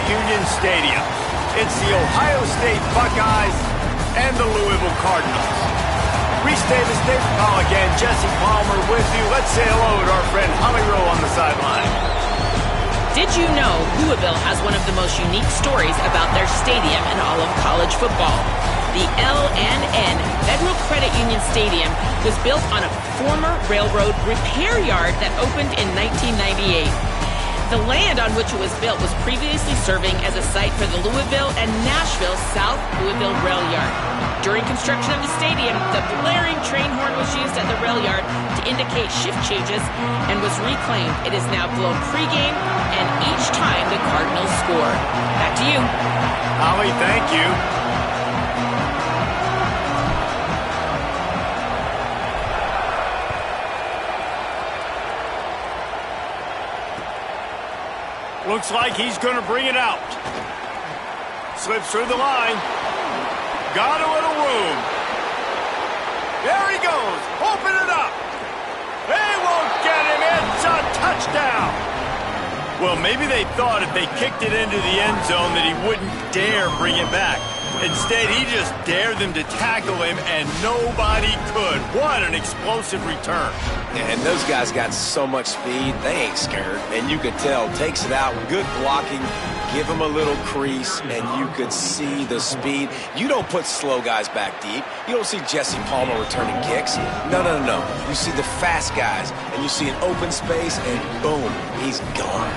Union Stadium. It's the Ohio State Buckeyes and the Louisville Cardinals. Reese Davis, David Pollack, and Jesse Palmer with you. Let's say hello to our friend Holly Rowe on the sideline. Did you know Louisville has one of the most unique stories about their stadium in all of college football? The L&N Federal Credit Union Stadium was built on a former railroad repair yard that opened in 1998. The land on which it was built was previously serving as a site for the Louisville and Nashville South Louisville Rail Yard. During construction of the stadium, the blaring train horn was used at the rail yard to indicate shift changes and was reclaimed. It is now blown pregame and each time the Cardinals score. Back to you. Holly, thank you. Looks like he's going to bring it out. Slips through the line. Got a little room. There he goes. Open it up. They won't get him. It's a touchdown. Well, maybe they thought if they kicked it into the end zone that he wouldn't dare bring it back. Instead, he just dared them to tackle him, and nobody could. What an explosive return. And those guys got so much speed, they ain't scared. And you could tell, takes it out, good blocking, give him a little crease, and you could see the speed. You don't put slow guys back deep. You don't see Jesse Palmer returning kicks. No. You see the fast guys, and you see an open space, and boom, he's gone.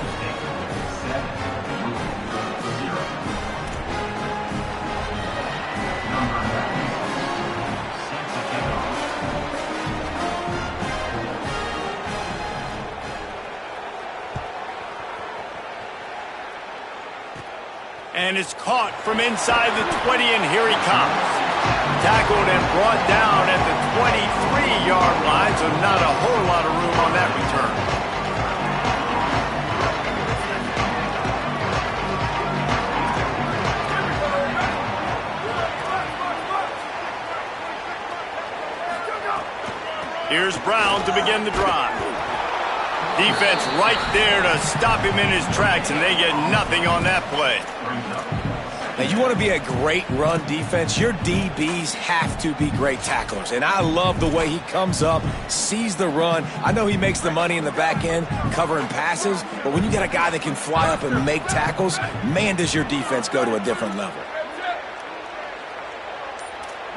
And it's caught from inside the 20, and here he comes. Tackled and brought down at the 23-yard line, so not a whole lot of room on that return. Here's Brown to begin the drive. Defense right there to stop him in his tracks, and they get nothing on that play. Now, you want to be a great run defense, your DBs have to be great tacklers. And I love the way he comes up, sees the run. I know he makes the money in the back end covering passes, but when you got a guy that can fly up and make tackles, man, does your defense go to a different level.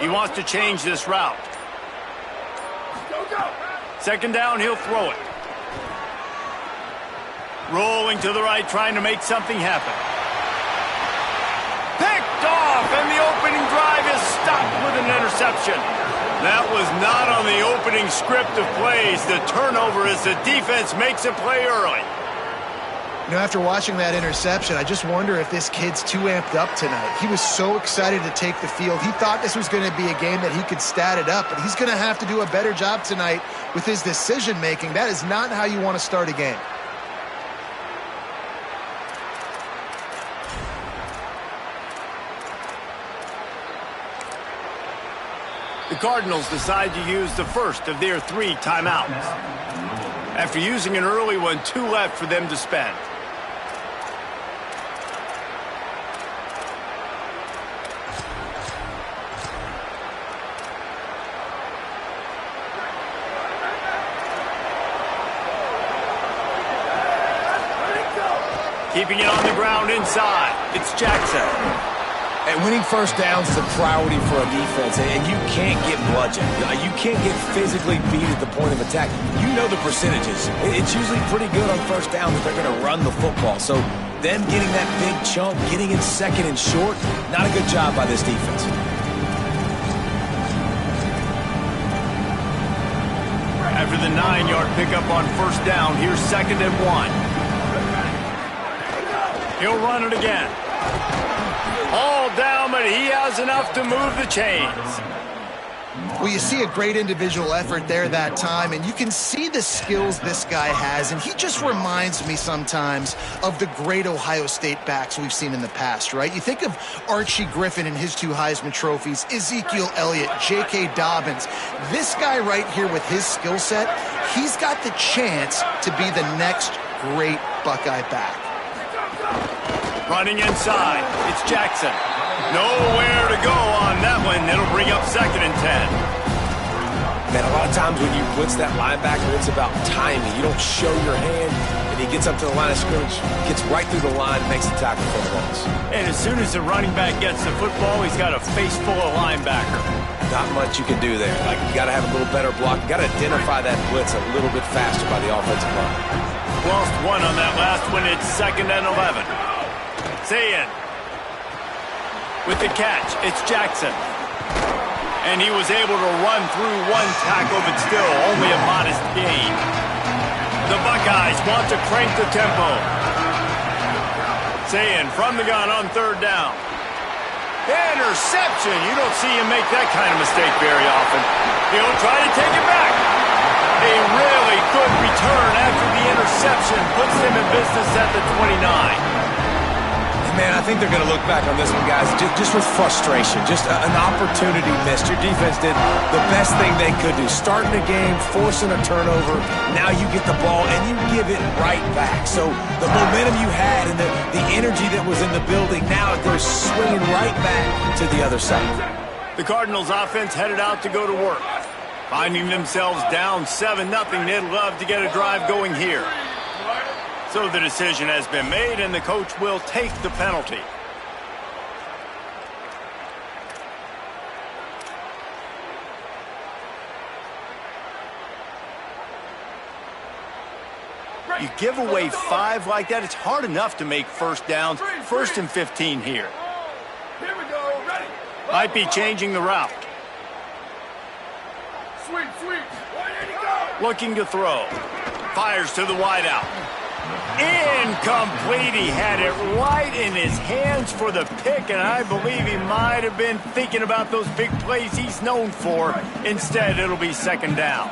He wants to change this route. Second down, he'll throw it. Rolling to the right, trying to make something happen. Picked off, and the opening drive is stopped with an interception. That was not on the opening script of plays. The turnover as the defense makes a play early. You know, after watching that interception, I just wonder if this kid's too amped up tonight. He was so excited to take the field. He thought this was going to be a game that he could stat it up, but he's going to have to do a better job tonight with his decision-making. That is not how you want to start a game. The Cardinals decide to use the first of their 3 timeouts. After using an early one, 2 left for them to spend. Keeping it on the ground inside. It's Jackson. And winning first downs is a priority for a defense, and you can't get bludgeoned. You can't get physically beat at the point of attack. You know the percentages. It's usually pretty good on first down that they're going to run the football. So them getting that big chunk, getting it second and short, not a good job by this defense. After the 9-yard pickup on first down, here's 2nd and 1. He'll run it again. All down, but he has enough to move the chains. Well, you see a great individual effort there that time, and you can see the skills this guy has, and he just reminds me sometimes of the great Ohio State backs we've seen in the past, right? You think of Archie Griffin and his 2 Heisman trophies, Ezekiel Elliott, J.K. Dobbins. This guy right here with his skill set, he's got the chance to be the next great Buckeye back. Running inside, it's Jackson. Nowhere to go on that one. It'll bring up 2nd and 10. Man, a lot of times when you blitz that linebacker, it's about timing. You don't show your hand, and he gets up to the line of scrimmage, gets right through the line, makes the tackle for the loss. And as soon as the running back gets the football, he's got a face full of linebacker. Not much you can do there. Like, you got to have a little better block. You got to identify that blitz a little bit faster by the offensive line. Lost 1 on that last one. It's 2nd and 11. Zayn. With the catch, it's Jackson. And he was able to run through 1 tackle, but still only a modest gain. The Buckeyes want to crank the tempo. Zayn from the gun on 3rd down. Interception. You don't see him make that kind of mistake very often. He'll try to take it back. A really good return after the interception puts them in business at the 29. Man, I think they're going to look back on this one, guys, just with frustration. Just an opportunity missed. Your defense did the best thing they could do. Starting a game, forcing a turnover. Now you get the ball, and you give it right back. So the momentum you had and the energy that was in the building, now they're swinging right back to the other side. The Cardinals offense headed out to go to work. Finding themselves down 7-0, they'd love to get a drive going here. So the decision has been made, and the coach will take the penalty. You give away 5 like that, it's hard enough to make 1st downs. 1st and 15 here. Here we go, ready. Might be changing the route. Sweep. Where did he go? Looking to throw. Fires to the wideout. Incomplete. He had it right in his hands for the pick, and I believe he might have been thinking about those big plays he's known for. Instead, it'll be 2nd down.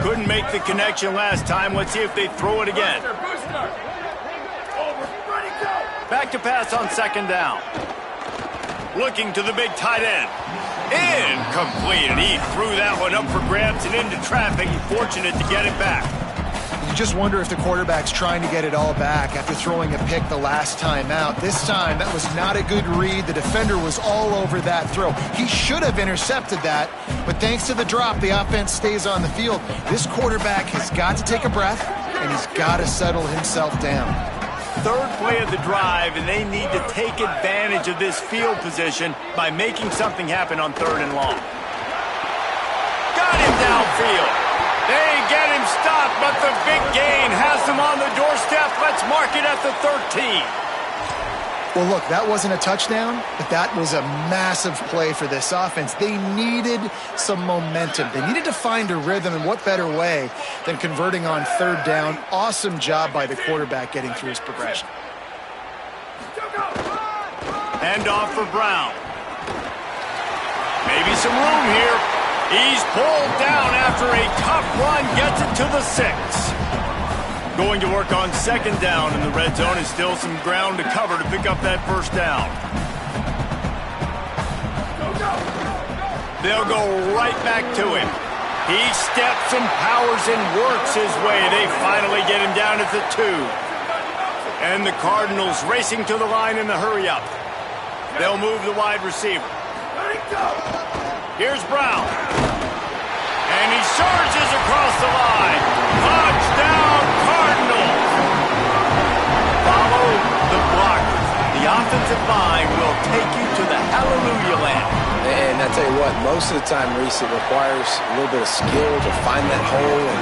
Couldn't make the connection last time. Let's see if they throw it again. Back to pass on 2nd down. Looking to the big tight end. Incomplete, and he threw that one up for grabs and into traffic. Fortunate to get it back. You just wonder if the quarterback's trying to get it all back after throwing a pick the last time out. This time, that was not a good read. The defender was all over that throw. He should have intercepted that, but thanks to the drop, the offense stays on the field. This quarterback has got to take a breath, and he's got to settle himself down. 3rd play of the drive, and they need to take advantage of this field position by making something happen on 3rd and long. Got him downfield. They get him stopped, but the big gain has them on the doorstep. Let's mark it at the 13. Well, look, that wasn't a touchdown, but that was a massive play for this offense. They needed some momentum. They needed to find a rhythm, and what better way than converting on 3rd down. Awesome job by the quarterback getting through his progression. Hand off for Brown. Maybe some room here. He's pulled down after a tough run, gets it to the 6. Going to work on 2nd down in the red zone, and still some ground to cover to pick up that 1st down. They'll go right back to him. He steps and powers and works his way. They finally get him down at the 2. And the Cardinals racing to the line in the hurry-up. They'll move the wide receiver. Here's Brown. And he surges across the line. Touchdown, Cardinals. Follow the blockers. The offensive line will take you to the hallelujah land. And I tell you what, most of the time, Reese, it requires a little bit of skill to find that hole and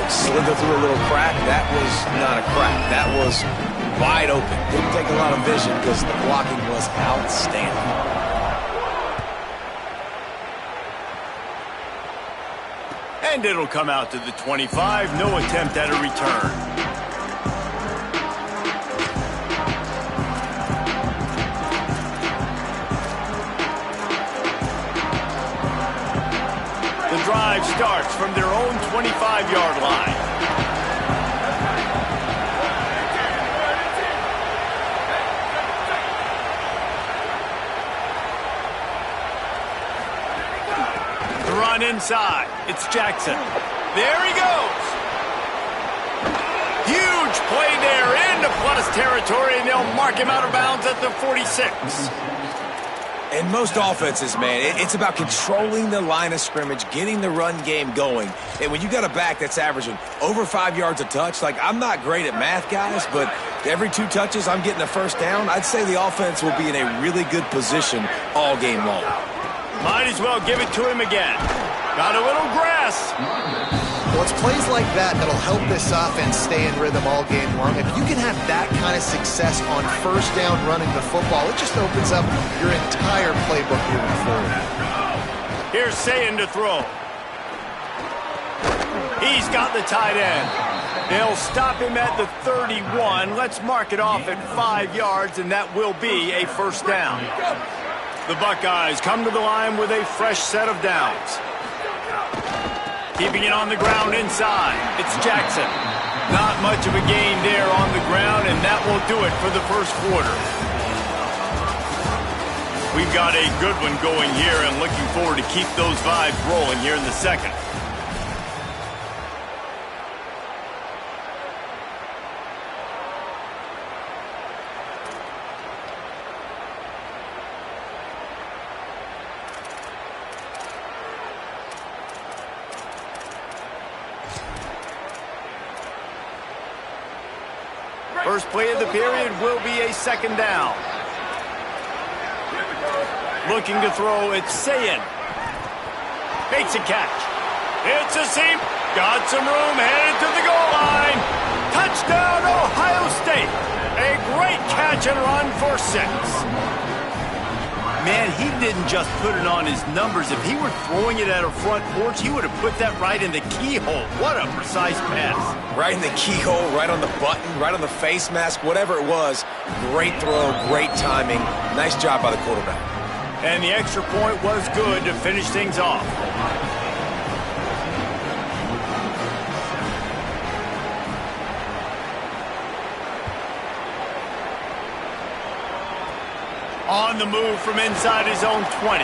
slither through a little crack. That was not a crack. That was wide open. Didn't take a lot of vision because the blocking was outstanding. And it'll come out to the 25. No attempt at a return. The drive starts from their own 25-yard line. Run inside. It's Jackson. There he goes. Huge play there into plus pass territory, and they'll mark him out of bounds at the 46. And most offenses, man, it's about controlling the line of scrimmage, getting the run game going. And when you got a back that's averaging over 5 yards a touch, like, I'm not great at math, guys, but every 2 touches I'm getting a first down, I'd say the offense will be in a really good position all game long. Might as well give it to him again. Got a little grass. Well, it's plays like that that'll help this offense stay in rhythm all game long. If you can have that kind of success on first down running the football, it just opens up your entire playbook moving forward. Here's Sayin to throw. He's got the tight end. They'll stop him at the 31. Let's mark it off at 5 yards, and that will be a first down. The Buckeyes come to the line with a fresh set of downs. Keeping it on the ground inside. It's Jackson. Not much of a gain there on the ground, and that will do it for the first quarter. We've got a good one going here, and looking forward to keep those vibes rolling here in the second. First play of the period will be a second down. Looking to throw, it's Sayin. Makes a catch. It's a seam. Got some room, headed to the goal line. Touchdown, Ohio State. A great catch and run for 6. Man, he didn't just put it on his numbers. If he were throwing it at a front porch, he would have put that right in the keyhole. What a precise pass. Right in the keyhole, right on the button, right on the face mask, whatever it was. Great throw, great timing. Nice job by the quarterback. And the extra point was good to finish things off. On the move from inside his own 20.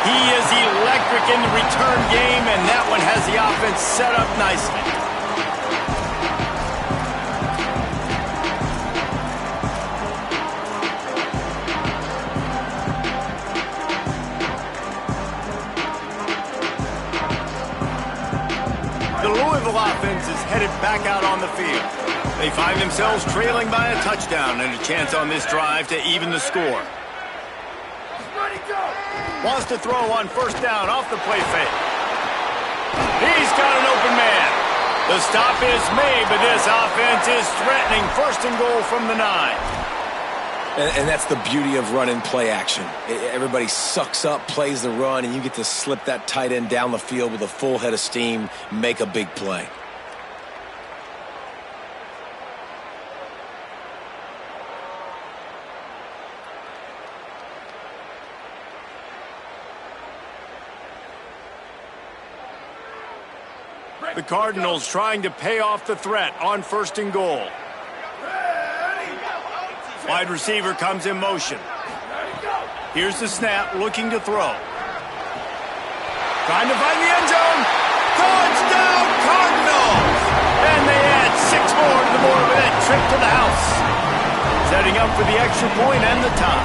He is electric in the return game, and that one has the offense set up nicely. The Louisville offense is headed back out on the field. They find themselves trailing by a touchdown and a chance on this drive to even the score. Wants to throw on first down off the play fake. He's got an open man. The stop is made, but this offense is threatening first and goal from the 9. And that's the beauty of running play action. Everybody sucks up, plays the run, and you get to slip that tight end down the field with a full head of steam, make a big play. The Cardinals trying to pay off the threat on first and goal. Wide receiver comes in motion. Here's the snap, looking to throw. Trying to find the end zone. Touchdown, Cardinals! And they add 6 more to the board with that trip to the house. Setting up for the extra point and the tie.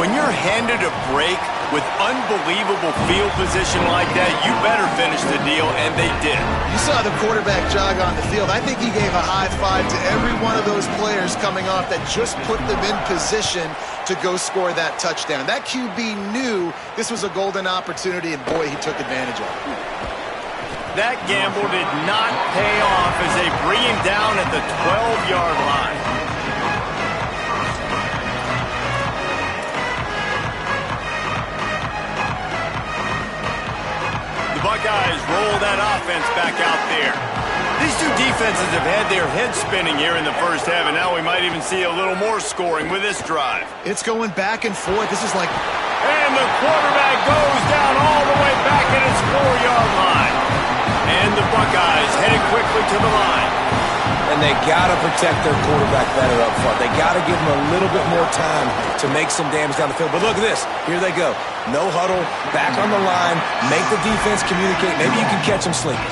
When you're handed a break with unbelievable field position like that, you better finish the deal, and they did. You saw the quarterback jog on the field. I think he gave a high five to every one of those players coming off that just put them in position to go score that touchdown. That QB knew this was a golden opportunity, and boy, he took advantage of it. That gamble did not pay off as they bring him down at the 12-yard line. The Buckeyes roll that offense back out there. These two defenses have had their heads spinning here in the first half, and now we might even see a little more scoring with this drive. It's going back and forth. This is like... And the quarterback goes down all the way back at his 4-yard line. And the Buckeyes headed quickly to the line. And they got to protect their quarterback better up front. They got to give him a little bit more time to make some damage down the field. But look at this. Here they go. No huddle, back on the line, make the defense communicate. Maybe you can catch them sleeping.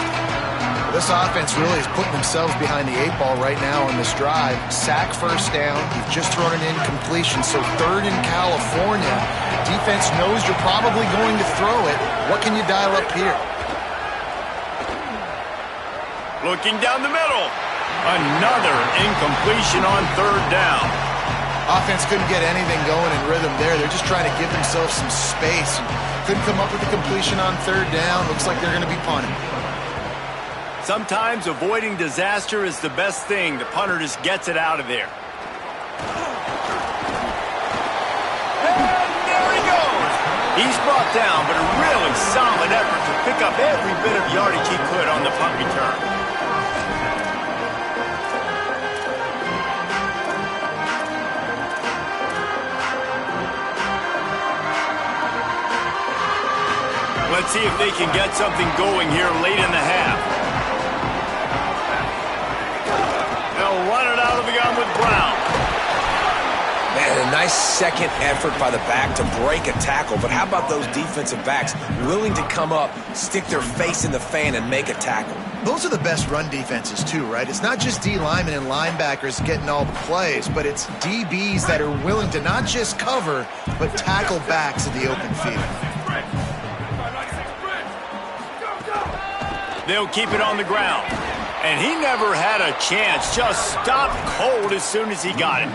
This offense really is putting themselves behind the 8 ball right now on this drive. Sack first down. You've just thrown an incompletion, so 3rd in California. Defense knows you're probably going to throw it. What can you dial up here? Looking down the middle. Another incompletion on 3rd down. Offense couldn't get anything going in rhythm there. They're just trying to give themselves some space. Couldn't come up with a completion on 3rd down. Looks like they're going to be punting. Sometimes avoiding disaster is the best thing. The punter just gets it out of there. And there he goes. He's brought down, but a really solid effort to pick up every bit of yardage he could on the punt return. Let's see if they can get something going here late in the half. They'll run it out of the gun with Brown. Man, a nice second effort by the back to break a tackle. But how about those defensive backs willing to come up, stick their face in the fan, and make a tackle? Those are the best run defenses, too, right? It's not just D linemen and linebackers getting all the plays, but it's DBs that are willing to not just cover, but tackle backs in the open field. They'll keep it on the ground. And he never had a chance. Just stopped cold as soon as he got it.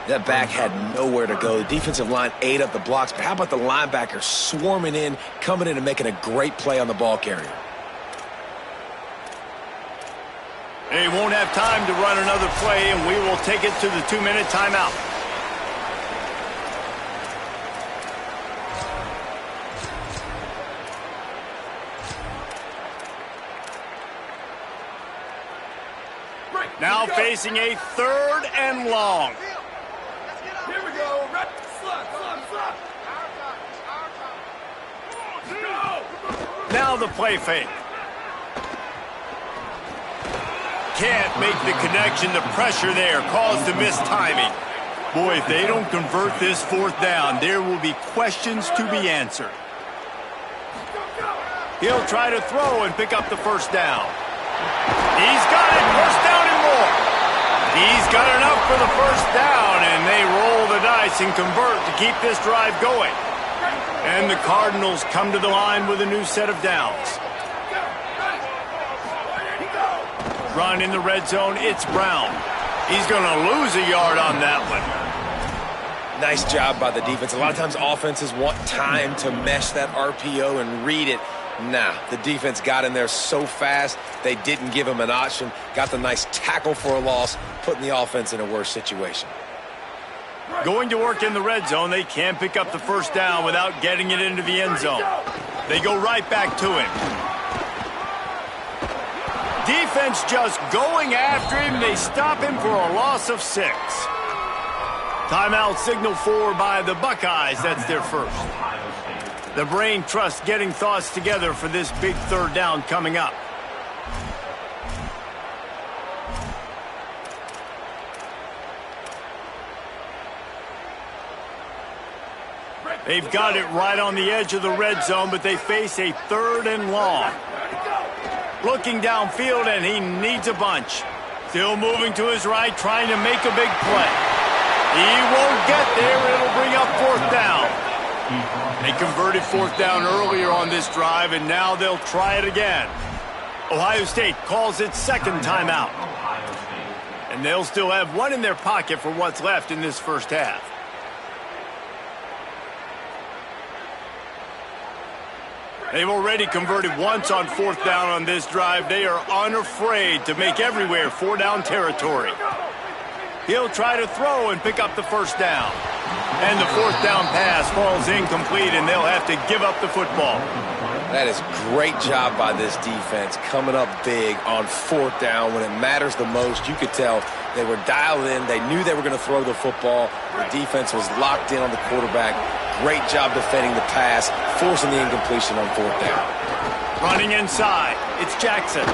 That back had nowhere to go. The defensive line ate up the blocks. But how about the linebacker swarming in, coming in and making a great play on the ball carrier? They won't have time to run another play, and we will take it to the 2-minute timeout. Now facing a 3rd and long. Here we go. Slot. Now the play fake. Can't make the connection. The pressure there caused the mistiming. Boy, if they don't convert this 4th down, there will be questions to be answered. He'll try to throw and pick up the 1st down. He's got it. 1st down and more. He's got enough for the 1st down, and they roll the dice and convert to keep this drive going. And the Cardinals come to the line with a new set of downs. Run in the red zone. It's Brown. He's going to lose a yard on that one. Nice job by the defense. A lot of times offenses want time to mesh that RPO and read it. Nah, the defense got in there so fast, they didn't give him an option. Got the nice tackle for a loss, putting the offense in a worse situation. Going to work in the red zone, they can't pick up the 1st down without getting it into the end zone. They go right back to him. Defense just going after him. They stop him for a loss of 6. Timeout signal 4 by the Buckeyes. That's their first. The brain trust getting thoughts together for this big 3rd down coming up. They've got it right on the edge of the red zone, but they face a 3rd and long. Looking downfield, and he needs a bunch. Still moving to his right, trying to make a big play. He won't get there. It'll bring up 4th down. They converted 4th down earlier on this drive, and now they'll try it again. Ohio State calls its 2nd timeout. And they'll still have one in their pocket for what's left in this 1st half. They've already converted once on 4th down on this drive. They are unafraid to make everywhere 4-down territory. He'll try to throw and pick up the 1st down. And the 4th down pass falls incomplete, and they'll have to give up the football. That is great job by this defense, coming up big on 4th down when it matters the most. You could tell they were dialed in. They knew they were going to throw the football. The defense was locked in on the quarterback. Great job defending the pass, forcing the incompletion on 4th down. Running inside, it's Jackson.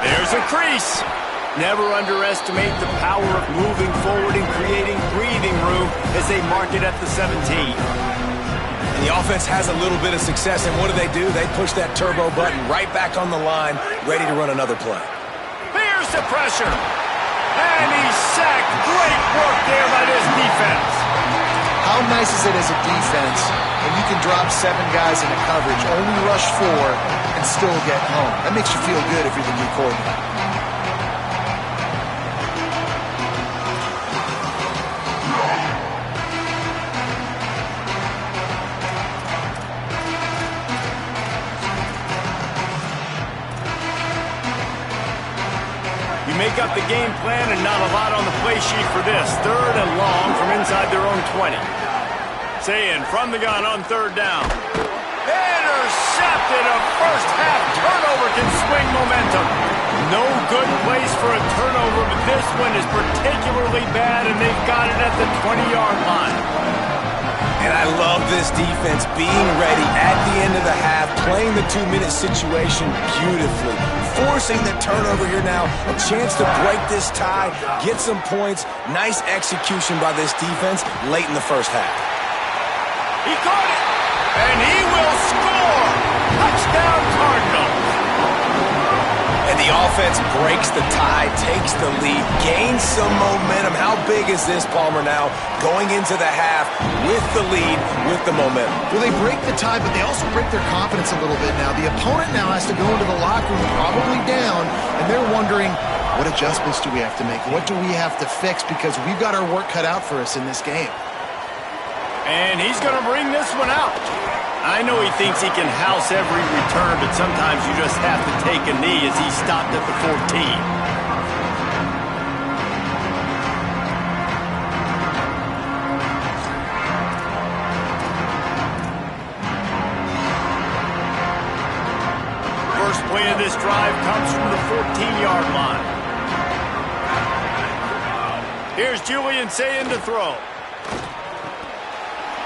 There's a crease. Never underestimate the power of moving forward and creating breathing room as they mark it at the 17. And the offense has a little bit of success, and what do? They push that turbo button right back on the line, ready to run another play. Here's the pressure. And he's sacked. Great work there by this defense. How nice is it as a defense when you can drop 7 guys into coverage, only rush 4, and still get home? That makes you feel good if you're the new quarterback. Make up the game plan and not a lot on the play sheet for this. 3rd and long from inside their own 20. Sayin from the gun on 3rd down. Intercepted. A first half turnover can swing momentum. No good place for a turnover, but this one is particularly bad, and they've got it at the 20-yard line. And I love this defense being ready at the end of the half, playing the 2-minute situation beautifully, forcing the turnover here now, a chance to break this tie, get some points. Nice execution by this defense late in the first half. He caught it, and he will score. Touchdown, Cardinals. And the offense breaks the tie, takes the lead, gains some momentum. How big is this, Palmer, now going into the half with the lead, with the momentum? Well, they break the tie, but they also break their confidence a little bit now. The opponent now has to go into the locker room probably down, and they're wondering, what adjustments do we have to make? What do we have to fix? Because we've got our work cut out for us in this game. And he's going to bring this one out. I know he thinks he can house every return, but sometimes you just have to take a knee as he stopped at the 14. First play of this drive comes from the 14-yard line. Here's Julian Sayin to throw.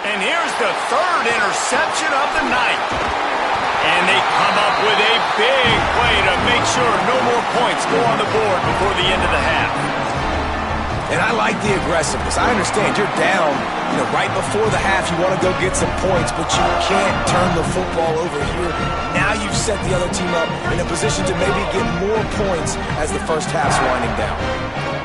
And here's the 3rd interception of the night. And they come up with a big play to make sure no more points go on the board before the end of the half. And I like the aggressiveness. I understand you're down, right before the half. You want to go get some points, but you can't turn the football over here. Now you've set the other team up in a position to maybe get more points as the first half's winding down.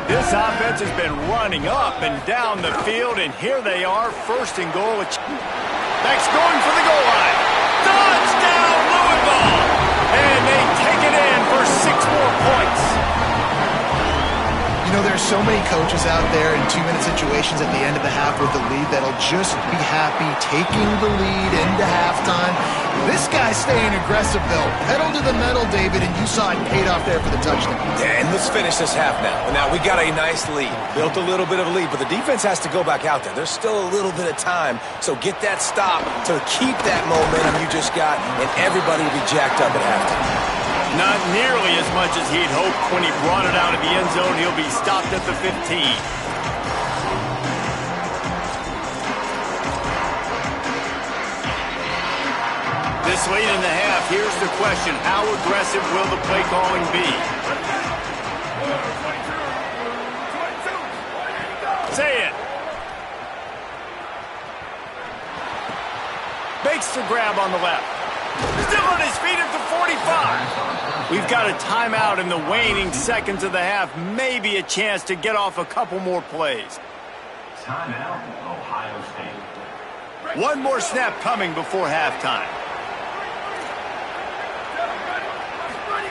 This offense has been running up and down the field, and here they are, 1st and goal. Beck's going for the goal line. Touchdown, Louisville! And they take it in for 6 more points. There's so many coaches out there in 2-minute situations at the end of the half with the lead that'll just be happy taking the lead into halftime. This guy's staying aggressive, though. Pedal to the metal, David, and you saw it paid off there for the touchdown. Yeah, and let's finish this half now. Now, we got a nice lead. Built a little bit of a lead, but the defense has to go back out there. There's still a little bit of time, so get that stop to keep that momentum you just got, and everybody will be jacked up at halftime. Not nearly as much as he'd hoped when he brought it out of the end zone. He'll be stopped at the 15. This late in the half, here's the question. How aggressive will the play calling be? Say it. Makes the grab on the left. Still on his feet at the 45. We've got a timeout in the waning seconds of the half. Maybe a chance to get off a couple more plays. Timeout, Ohio State. One more snap coming before halftime.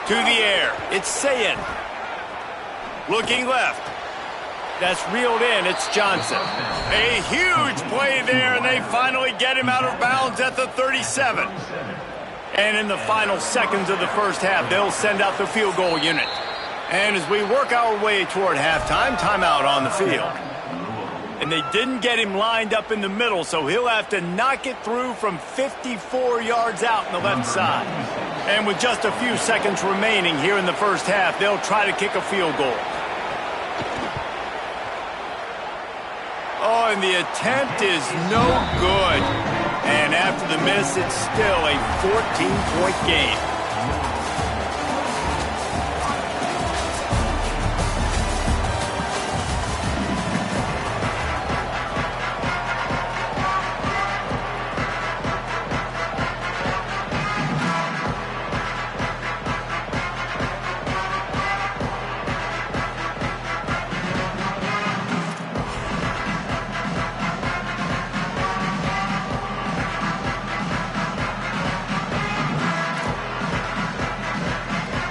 To the air. It's Sayin. Looking left. That's reeled in. It's Johnson. A huge play there, and they finally get him out of bounds at the 37. And in the final seconds of the first half, they'll send out the field goal unit. And as we work our way toward halftime, timeout on the field. And they didn't get him lined up in the middle, so he'll have to knock it through from 54 yards out on the left side. And with just a few seconds remaining here in the first half, they'll try to kick a field goal. Oh, and the attempt is no good. And after the miss, it's still a 14-point game.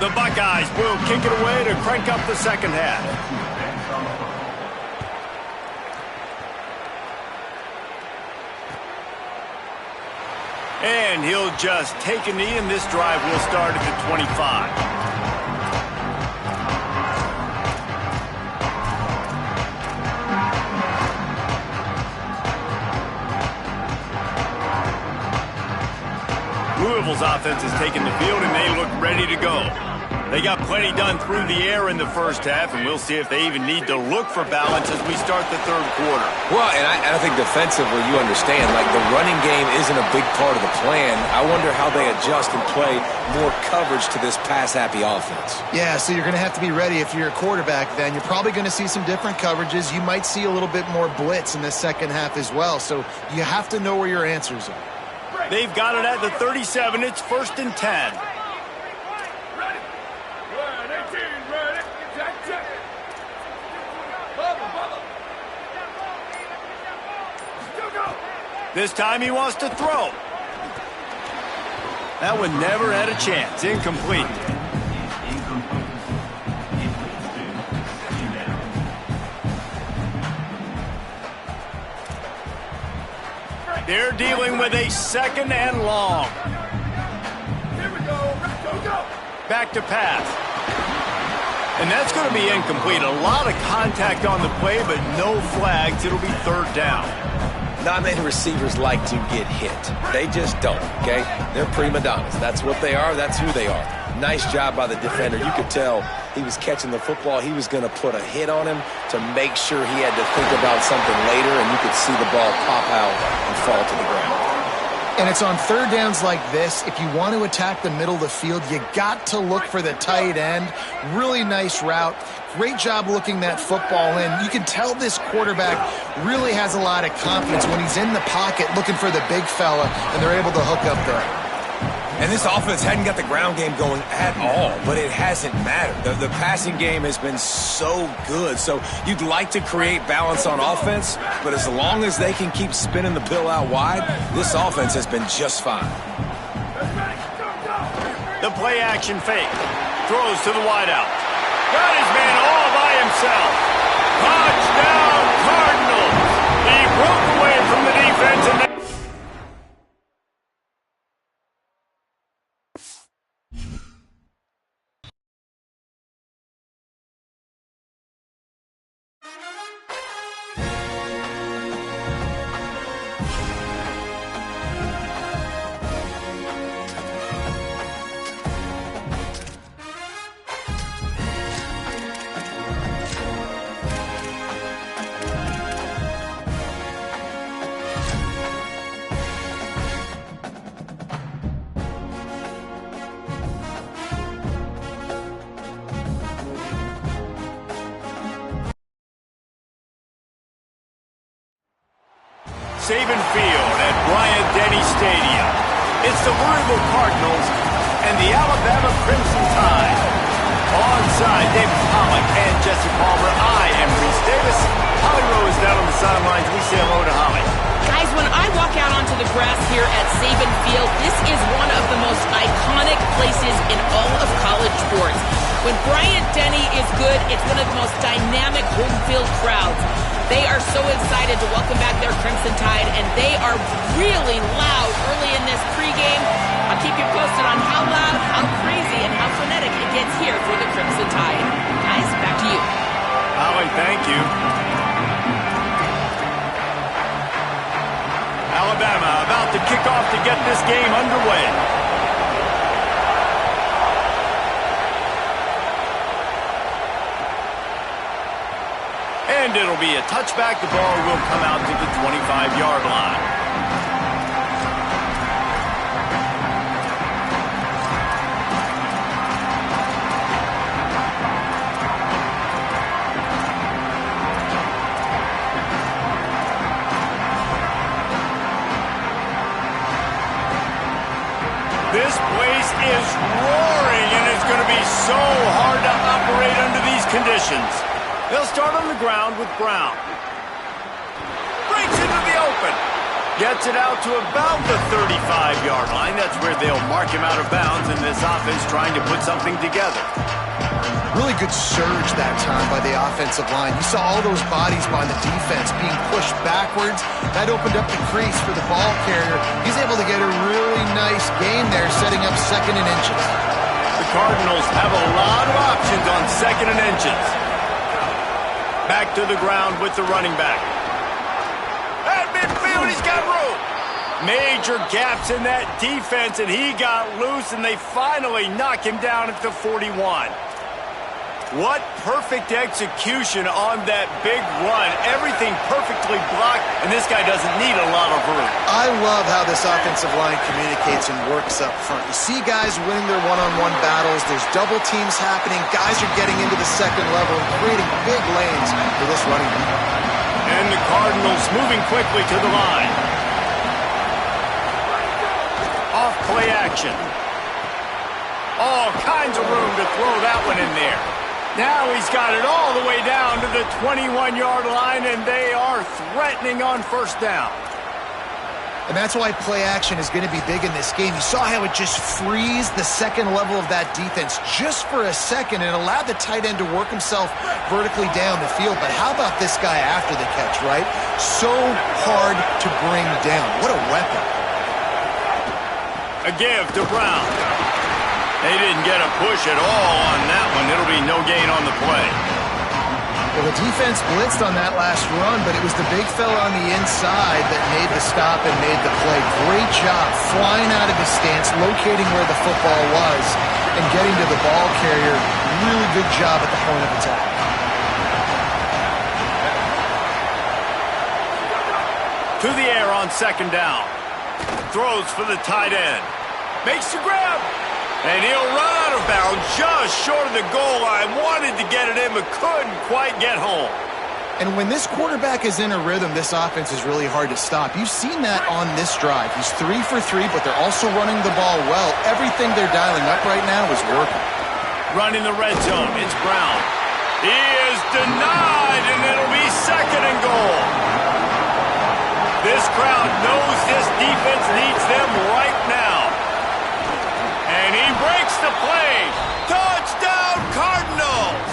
The Buckeyes will kick it away to crank up the second half. And he'll just take a knee, and this drive will start at the 25. Louisville's offense has taken the field, and they look ready to go. They got plenty done through the air in the first half, and we'll see if they even need to look for balance as we start the third quarter. Well, and I think defensively, you understand, like the running game isn't a big part of the plan. I wonder how they adjust and play more coverage to this pass-happy offense. Yeah, so you're going to have to be ready if you're a quarterback then. You're probably going to see some different coverages. You might see a little bit more blitz in the second half as well, so you have to know where your answers are. They've got it at the 37. It's 1st and 10. Ready. 18, ready. Check. Bubble. Still go. This time he wants to throw. That one never had a chance. Incomplete. They're dealing with a 2nd and long. Here we go. Go. Back to pass. And that's going to be incomplete. A lot of contact on the play, but no flags. It'll be 3rd down. Not many receivers like to get hit. They just don't, okay? They're prima donnas. That's what they are. That's who they are. Nice job by the defender. You could tell he was catching the football. He was going to put a hit on him to make sure he had to think about something later, and you could see the ball pop out and fall to the ground. And it's on 3rd downs like this. If you want to attack the middle of the field, you got to look for the tight end. Really nice route. Great job looking that football in. You can tell this quarterback really has a lot of confidence when he's in the pocket looking for the big fella, and they're able to hook up there. And this offense hadn't got the ground game going at all, but it hasn't mattered. The passing game has been so good. So you'd like to create balance on offense, but as long as they can keep spinning the pill out wide, this offense has been just fine. The play action fake. Throws to the wideout. Got his man all by himself. Touchdown Cardinals. He broke away from the defense and Saban Field at Bryant-Denny Stadium. It's the Louisville Cardinals and the Alabama Crimson Tide. Onside, David Pollock and Jesse Palmer. I am Reese Davis. Holly Rowe is down on the sidelines. We say hello to Holly. Guys, when I walk out onto the grass here at Saban Field, this is one of the most iconic places in all of college sports. When Bryant-Denny is good, it's one of the most dynamic home field crowds. They are so excited to welcome back their Crimson Tide, and they are really loud early in this pregame. I'll keep you posted on how loud, how crazy, and how frenetic it gets here for the Crimson Tide. Guys, back to you. Holly, thank you. Alabama about to kick off to get this game underway. And it'll be a touchback. The ball will come out to the 25-yard line. This place is roaring, and it's going to be so hard to operate under these conditions. They'll start on the ground with Brown. Breaks into the open. Gets it out to about the 35-yard line. That's where they'll mark him out of bounds, and this offense trying to put something together. Really good surge that time by the offensive line. You saw all those bodies by the defense being pushed backwards. That opened up the crease for the ball carrier. He's able to get a really nice gain there, setting up 2nd and inches. The Cardinals have a lot of options on 2nd and inches. Back to the ground with the running back. At midfield, he's got room. Major gaps in that defense, and he got loose, and they finally knock him down at the 41. What perfect execution on that big run. Everything perfectly blocked, and this guy doesn't need a lot of room. I love how this offensive line communicates and works up front. You see guys winning their one-on-one battles. There's double teams happening. Guys are getting into the 2nd level and creating big lanes for this running back. And the Cardinals moving quickly to the line. Off play action. All kinds of room to throw that one in there. Now he's got it all the way down to the 21-yard line, and they are threatening on 1st down. And that's why play action is going to be big in this game. You saw how it just frees the 2nd level of that defense just for a second and allowed the tight end to work himself vertically down the field. But how about this guy after the catch, right? So hard to bring down. What a weapon. A give to Brown. They didn't get a push at all on that one. It'll be no gain on the play. Well, the defense blitzed on that last run, but it was the big fella on the inside that made the stop and made the play. Great job flying out of his stance, locating where the football was, and getting to the ball carrier. Really good job at the point of attack. To the air on 2nd down. Throws for the tight end. Makes the grab. And he'll run out of bounds just short of the goal line. Wanted to get it in, but couldn't quite get home. And when this quarterback is in a rhythm, this offense is really hard to stop. You've seen that on this drive. He's 3 for 3, but they're also running the ball well. Everything they're dialing up right now is working. Running the red zone, it's Brown. He is denied, and it'll be 2nd and goal. This crowd knows this defense needs them right now. And he breaks the play. Touchdown, Cardinals!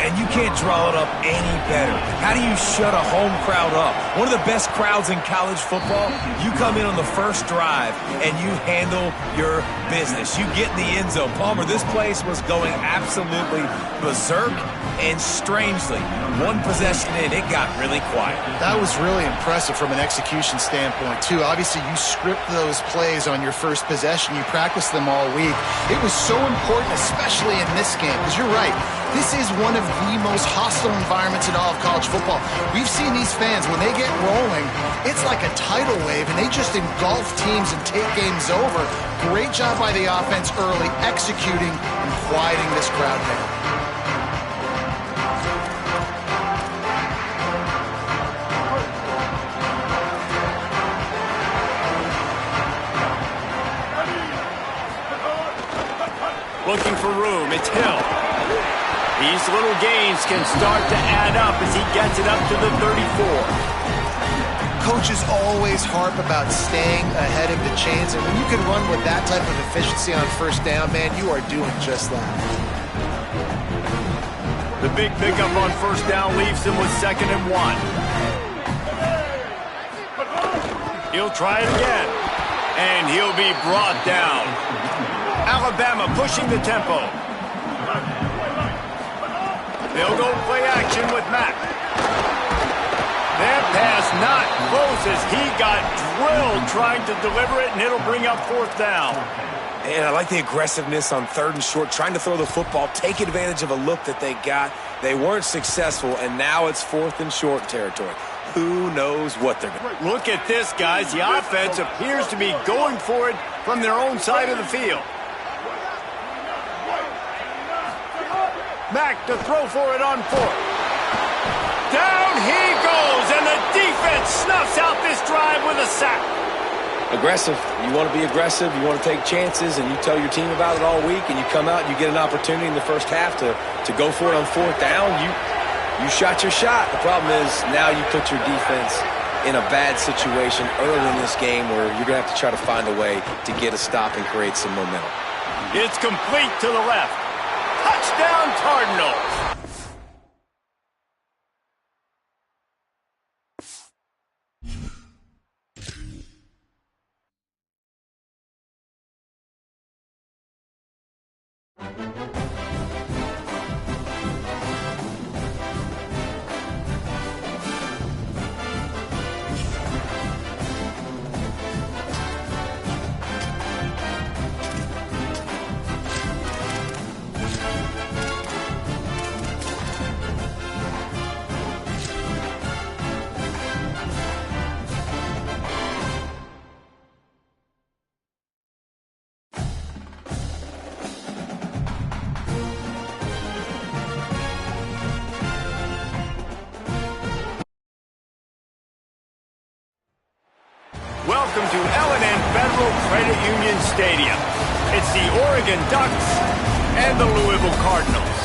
And you can't draw it up any better. How do you shut a home crowd up? One of the best crowds in college football. You come in on the 1st drive and you handle your business. You get in the end zone. Palmer, this place was going absolutely berserk, and strangely, one possession in, it got really quiet. That was really impressive from an execution standpoint, too. Obviously, you script those plays on your first possession. You practice them all week. It was so important, especially in this game, because you're right. This is one of the most hostile environments in all of college football. We've seen these fans, when they get rolling, it's like a tidal wave, and they just engulf teams and take games over. Great job by the offense early, executing and quieting this crowd down. Looking for room, it's Hill. These little gains can start to add up as he gets it up to the 34. Coaches always harp about staying ahead of the chains, and when you can run with that type of efficiency on 1st down, man, you are doing just that. The big pickup on 1st down leaves him with 2nd and 1. He'll try it again, and he'll be brought down. Alabama pushing the tempo. They'll go play action with Mack. That pass not close as he got drilled trying to deliver it, and it'll bring up 4th down. And I like the aggressiveness on 3rd and short, trying to throw the football, take advantage of a look that they got. They weren't successful, and now it's 4th and short territory. Who knows what they're going to do? Look at this, guys. The offense appears to be going for it from their own side of the field. Mack to throw for it on 4th. Down he goes, and the defense snuffs out this drive with a sack. Aggressive. You want to be aggressive. You want to take chances, and you tell your team about it all week, and you come out and you get an opportunity in the 1st half to go for it on 4th down. You shot your shot. The problem is now you put your defense in a bad situation early in this game where you're going to have to try to find a way to get a stop and create some momentum. It's complete to the left. Touchdown, Cardinals. Welcome to L&N Federal Credit Union Stadium. It's the Oregon Ducks and the Louisville Cardinals.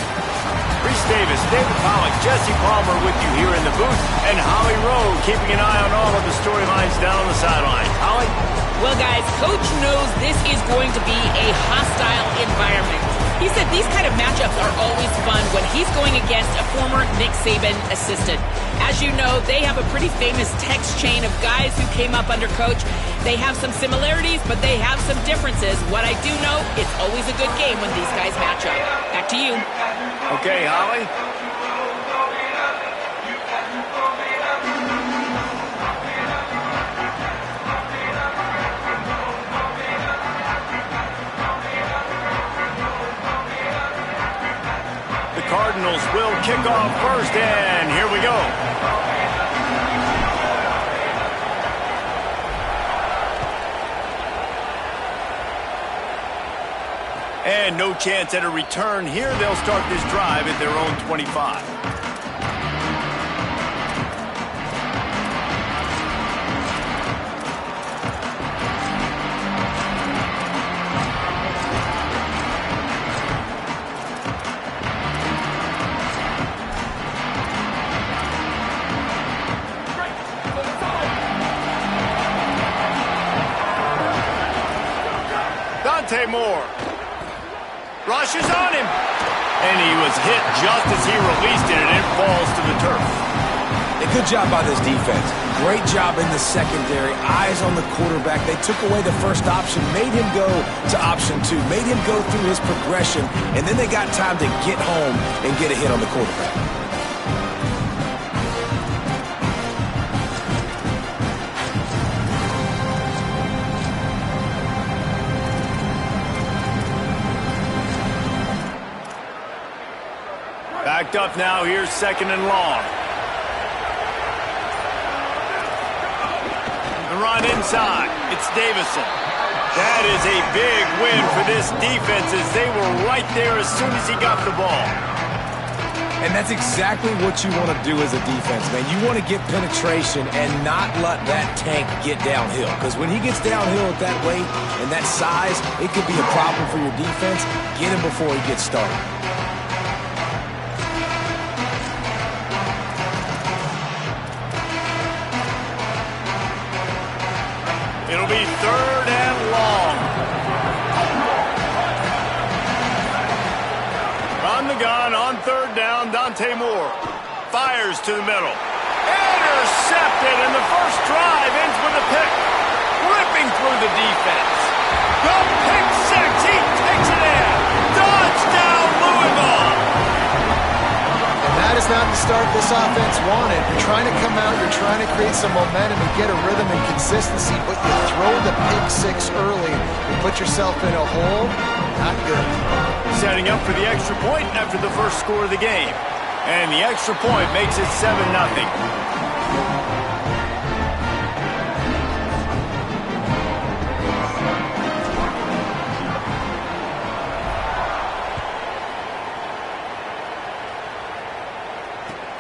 Reese Davis, David Pollock, Jesse Palmer with you here in the booth, and Holly Rowe keeping an eye on all of the storylines down on the sideline. Holly? Well, guys, Coach knows this is going to be a hostile environment. He said these kind of matchups are always fun when he's going against a former Nick Saban assistant. As you know, they have a pretty famous text chain of guys who came up under Coach. They have some similarities, but they have some differences. What I do know, it's always a good game when these guys match up. Back to you. Okay, Holly. Cardinals will kick off first, and here we go. And no chance at a return here. They'll start this drive at their own 25. Moore rushes on him, and he was hit just as he released it, and it falls to the turf. A good job by this defense. Great job in the secondary. Eyes on the quarterback. They took away the first option, made him go to option 2, made him go through his progression, and then they got time to get home and get a hit on the quarterback. Backed up now, here's second and long. The run inside, it's Davison. That is a big win for this defense as they were right there as soon as he got the ball. And that's exactly what you want to do as a defense, man. You want to get penetration and not let that tank get downhill. Because when he gets downhill at that weight and that size, it could be a problem for your defense. Get him before he gets started. It'll be third and long. On the gun, on third down, Dante Moore fires to the middle. Intercepted, and the first drive ends with a pick. Ripping through the defense. The pick six, he takes it in. Touchdown, Louisville. And that is not the start this offense wanted. You're trying to come out, you're trying to create some momentum and get a rhythm and consistency, but you throw the pick six early and put yourself in a hole. Not good. Setting up for the extra point after the first score of the game. And the extra point makes it 7-0.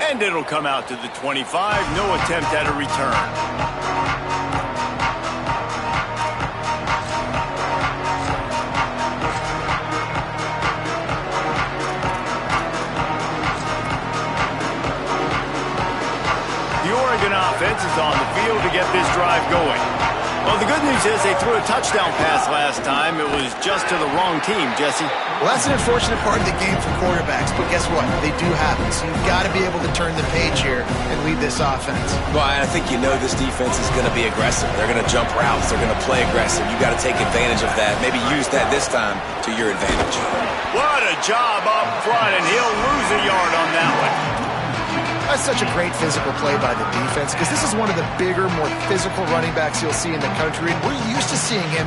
And it'll come out to the 25. No attempt at a return. Offense is on the field get this drive going. Well, the good news is they threw a touchdown pass last time. It was just to the wrong team, Jesse. Well, that's an unfortunate part of the game for quarterbacks, but guess what? They do happen, so you've got to be able to turn the page here and lead this offense. Well, I think you know this defense is going to be aggressive. They're going to jump routes. They're going to play aggressive. You got to take advantage of that. Maybe use that this time to your advantage. What a job up front, and he'll lose a yard on that one. That's such a great physical play by the defense because this is one of the bigger, more physical running backs you'll see in the country, and we're used to seeing him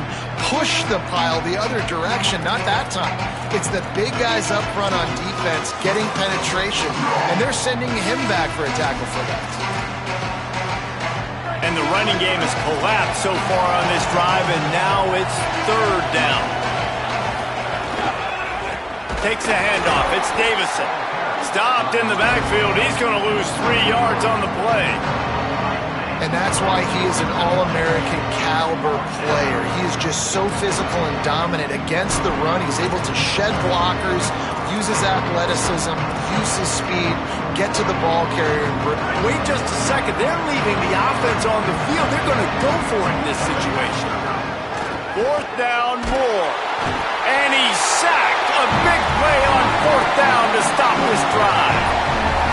push the pile the other direction. Not that time. It's the big guys up front on defense getting penetration, and they're sending him back for a tackle for that. And the running game has collapsed so far on this drive, and now it's third down. Takes a handoff. It's Davison. Stopped in the backfield. He's going to lose 3 yards on the play. And that's why he is an All-American caliber player. He is just so physical and dominant against the run. He's able to shed blockers, use his athleticism, use his speed, get to the ball carrier. Wait just a second. They're leaving the offense on the field. They're going to go for it in this situation. Fourth down, more. And he's sacked. A big play on fourth down to stop this drive.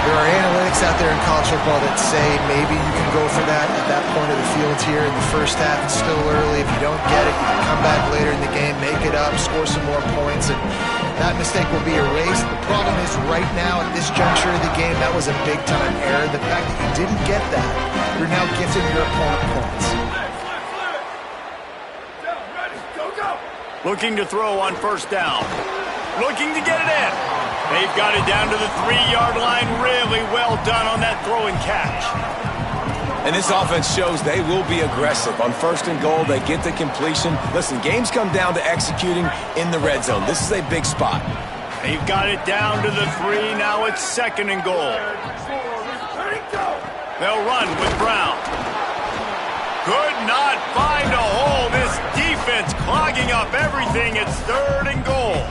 There are analytics out there in college football that say maybe you can go for that at that point of the field here in the first half. It's still early. If you don't get it, you can come back later in the game, make it up, score some more points, and that mistake will be erased. The problem is right now at this juncture of the game, that was a big-time error. The fact that you didn't get that, you're now gifting your opponent points. Looking to throw on first down. Looking to get it in. They've got it down to the 3-yard line. Really well done on that throw and catch. And this offense shows they will be aggressive. On first and goal, they get the completion. Listen, games come down to executing in the red zone. This is a big spot. They've got it down to the 3. Now it's second and goal. They'll run with Brown. Could not find a hole. This defense clogging up everything. It's third and goal.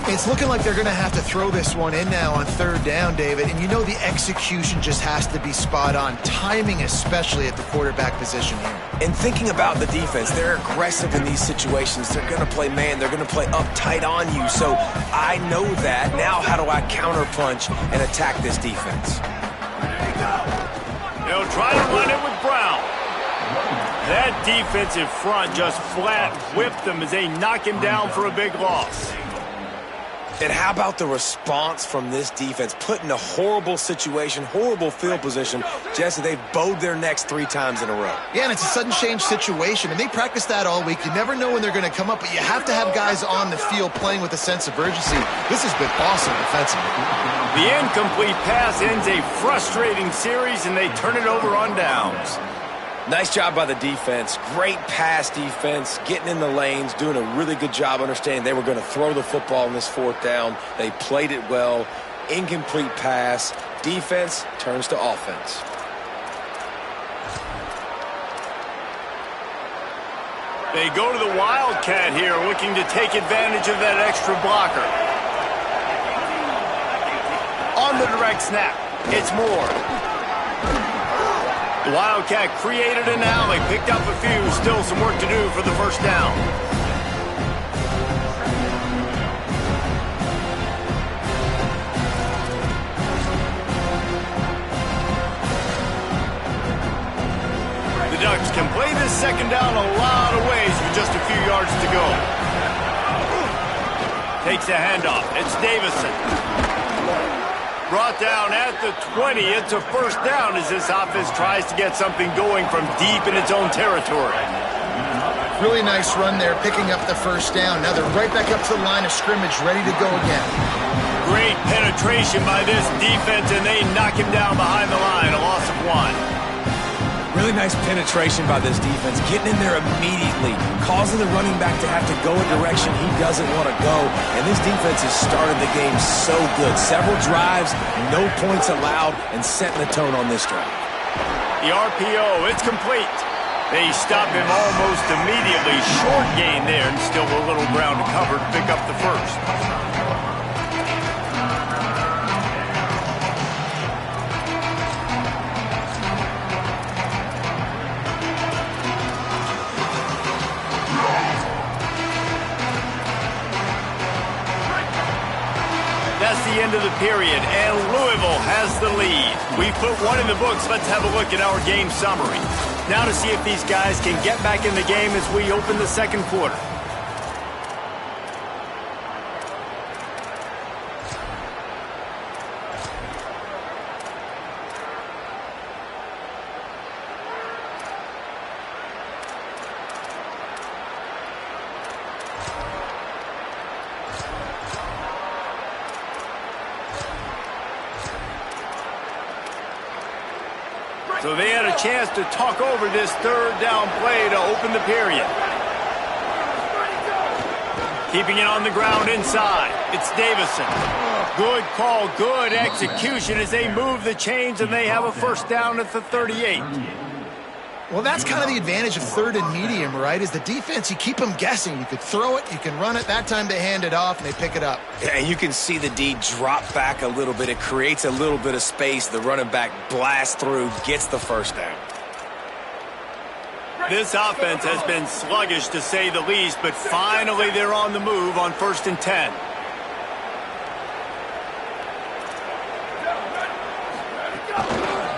It's looking like they're going to have to throw this one in now on third down, David. And you know the execution just has to be spot on. Timing especially at the quarterback position here. And thinking about the defense, they're aggressive in these situations. They're going to play man. They're going to play uptight on you. So I know that. Now how do I counterpunch and attack this defense? They'll try to run it with Brown. That defensive front just flat whipped them as they knock him down for a big loss. And how about the response from this defense? Put in a horrible situation, horrible field position. Jesse, they've bowed their necks 3 times in a row. Yeah, and it's a sudden change situation, and they practice that all week. You never know when they're going to come up, but you have to have guys on the field playing with a sense of urgency. This has been awesome defensively. The incomplete pass ends a frustrating series, and they turn it over on downs. Nice job by the defense. Great pass defense, getting in the lanes, doing a really good job understanding they were going to throw the football in this fourth down. They played it well. Incomplete pass. Defense turns to offense. They go to the Wildcat here, looking to take advantage of that extra blocker. On the direct snap, it's Moore. The Wildcat created an alley, picked up a few, still some work to do for the first down. The Ducks can play this second down a lot of ways with just a few yards to go. Takes a handoff. It's Davison. Brought down at the 20. It's a first down as this offense tries to get something going from deep in its own territory. Really nice run there, picking up the first down. Now they're right back up to the line of scrimmage, ready to go again. Great penetration by this defense, and they knock him down behind the line, a loss of 1. Really nice penetration by this defense, getting in there immediately, causing the running back to have to go a direction he doesn't want to go. And this defense has started the game so good. Several drives, no points allowed, and setting the tone on this drive. The RPO, it's complete. They stop him almost immediately. Short gain there, and still a little ground to cover to pick up the first. That's the end of the period, and Louisville has the lead. We've put one in the books. Let's have a look at our game summary. Now to see if these guys can get back in the game as we open the second quarter. So they had a chance to talk over this third down play to open the period. Keeping it on the ground inside. It's Davison. Good call, good execution as they move the chains and they have a first down at the 38. Well, that's kind of the advantage of third and medium, right? Is the defense, you keep them guessing. You could throw it, you can run it. That time they hand it off and they pick it up. Yeah, and you can see the D drop back a little bit. It creates a little bit of space. The running back blasts through, gets the first down. This offense has been sluggish to say the least, but finally they're on the move on 1st and 10.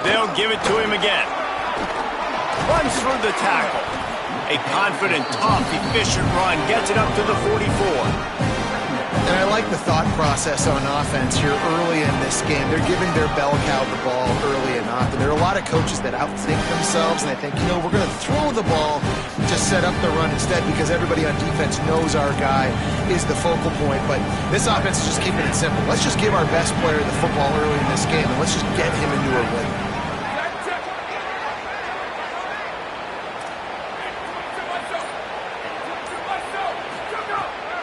They'll give it to him again. Runs through the tackle. A confident, tough, efficient run. Gets it up to the 44. And I like the thought process on offense here early in this game. They're giving their bell cow the ball early and often. There are a lot of coaches that outthink themselves, and they think, you know, we're going to throw the ball to set up the run instead because everybody on defense knows our guy is the focal point. But this offense is just keeping it simple. Let's just give our best player the football early in this game, and let's just get him into a rhythm.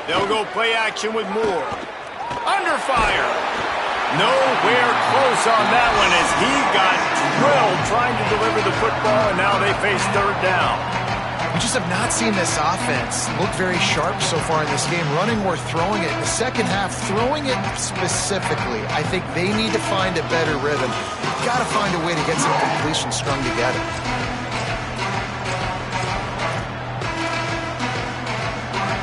They'll go play action with Moore. Under fire. Nowhere close on that one as he got drilled trying to deliver the football, and now they face third down. We just have not seen this offense look very sharp so far in this game, running or throwing it. In the second half, throwing it specifically, I think they need to find a better rhythm. Got to find a way to get some completions strung together.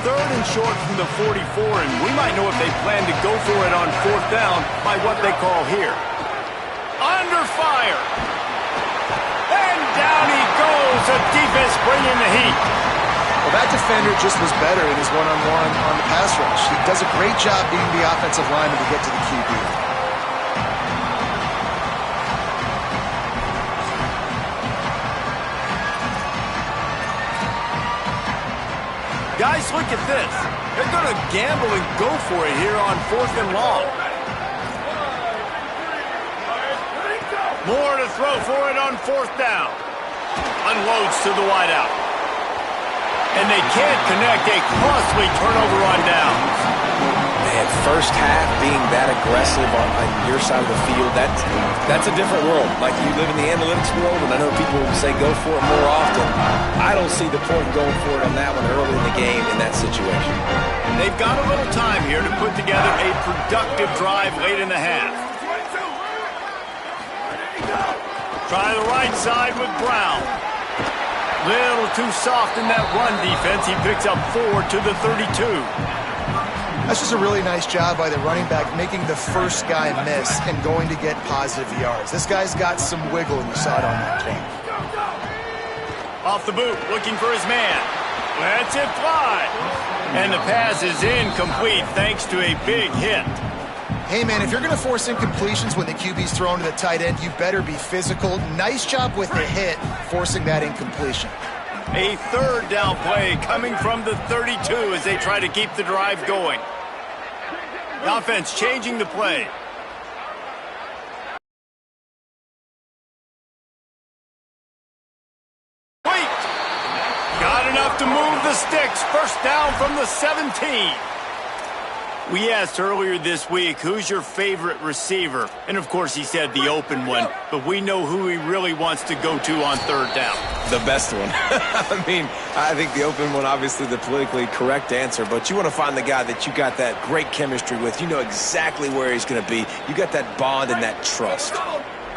Third and short from the 44, and we might know if they plan to go for it on 4th down by what they call here. Under fire. And down he goes. The defense bringing the heat. Well, that defender just was better in his one-on-one on the pass rush. He does a great job being the offensive lineman to get to the QB. Guys, look at this. They're going to gamble and go for it here on 4th and long. More to throw for it on 4th down. Unloads to the wideout. And they can't connect. A costly turnover on downs. Man, first half being that aggressive on your side of the field, that's a different world. Like, you live in the analytics world, and I know people say go for it more often. I don't see the point in going for it on that one early in the game in that situation. They've got a little time here to put together a productive drive late in the half. Try the right side with Brown. Little too soft in that run defense. He picks up 4 to the 32. That's just a really nice job by the running back, making the first guy miss and going to get positive yards. This guy's got some wiggle, and you saw it on that play. Off the boot, looking for his man. Lets it fly. And the pass is incomplete thanks to a big hit. Hey, man, if you're going to force incompletions when the QB's thrown to the tight end, you better be physical. Nice job with the hit, forcing that incompletion. A third down play coming from the 32 as they try to keep the drive going. The offense changing the play. Wait! Got enough to move the sticks. First down from the 17. We asked earlier this week, who's your favorite receiver? And, of course, he said the open one, but we know who he really wants to go to on third down. The best one. I mean, I think the open one, obviously the politically correct answer, but you want to find the guy that you got that great chemistry with. You know exactly where he's going to be. You got that bond and that trust.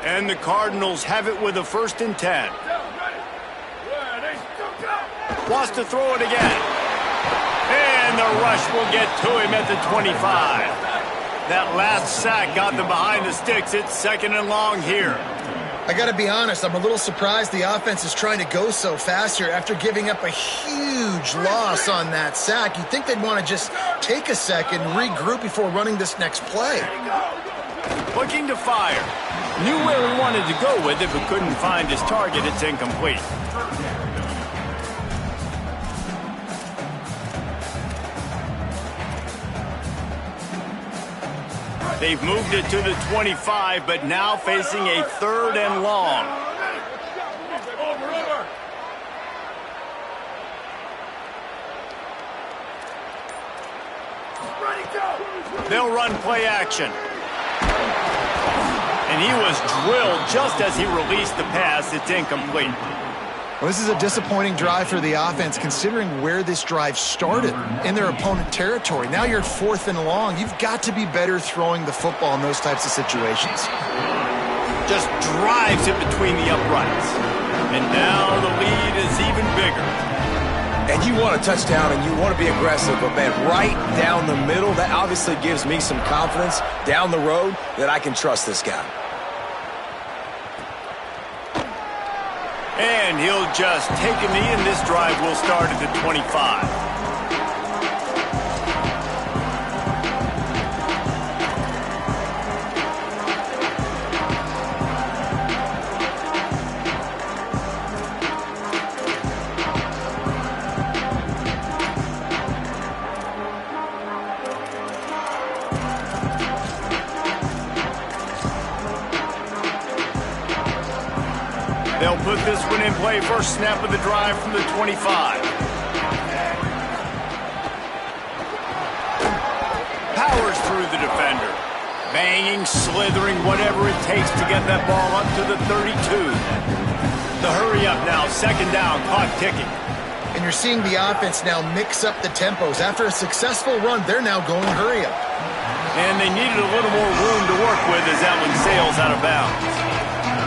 And the Cardinals have it with a 1st and 10. Wants to throw it again. And the rush will get to him at the 25. That last sack got them behind the sticks. It's 2nd and long here. I got to be honest, I'm a little surprised the offense is trying to go so fast here after giving up a huge loss on that sack. You'd think they'd want to just take a second and regroup before running this next play. Looking to fire. Knew where he wanted to go with it, but couldn't find his target. It's incomplete. They've moved it to the 25, but now facing a 3rd and long. They'll run play action. And he was drilled just as he released the pass. It's incomplete. Well, this is a disappointing drive for the offense considering where this drive started in their opponent territory. Now you're at 4th and long. You've got to be better throwing the football in those types of situations. Just drives it between the uprights. And now the lead is even bigger. And you want a touchdown and you want to be aggressive, but man, right down the middle, that obviously gives me some confidence down the road that I can trust this guy. And he'll just take a knee, and this drive will start at the 25. They'll put this one in play. First snap of the drive from the 25. Powers through the defender. Banging, slithering, whatever it takes to get that ball up to the 32. The hurry up now, 2nd down, clock ticking. And you're seeing the offense now mix up the tempos. After a successful run, they're now going hurry up. And they needed a little more room to work with as that one sails out of bounds.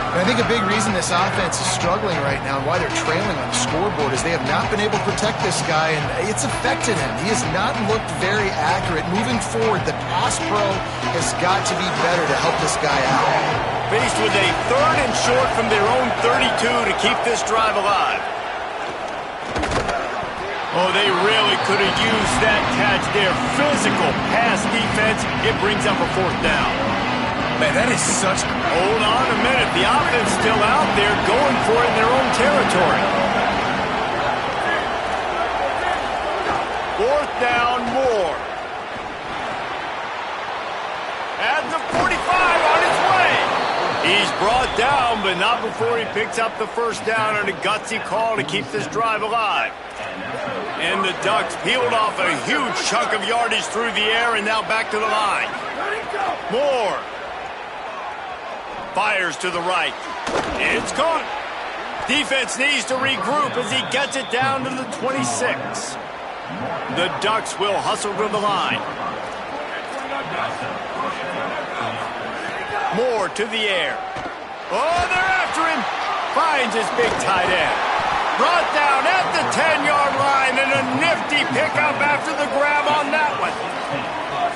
And I think a big reason this offense is struggling right now and why they're trailing on the scoreboard is they have not been able to protect this guy, and it's affected him. He has not looked very accurate. Moving forward, the pass pro has got to be better to help this guy out. Faced with a 3rd and short from their own 32 to keep this drive alive. Oh, they really could have used that catch there. Physical pass defense. It brings up a 4th down. Man, that is such... Hold on a minute. The offense still out there going for it in their own territory. 4th down, more. At the 45 on his way. He's brought down, but not before he picks up the 1st down on a gutsy call to keep this drive alive. And the Ducks peeled off a huge chunk of yardage through the air and now back to the line. More. Fires to the right. It's caught. Defense needs to regroup as he gets it down to the 26. The Ducks will hustle to the line. Moore to the air. Oh, they're after him. Finds his big tight end. Brought down at the 10-yard line, and a nifty pickup after the grab on that one.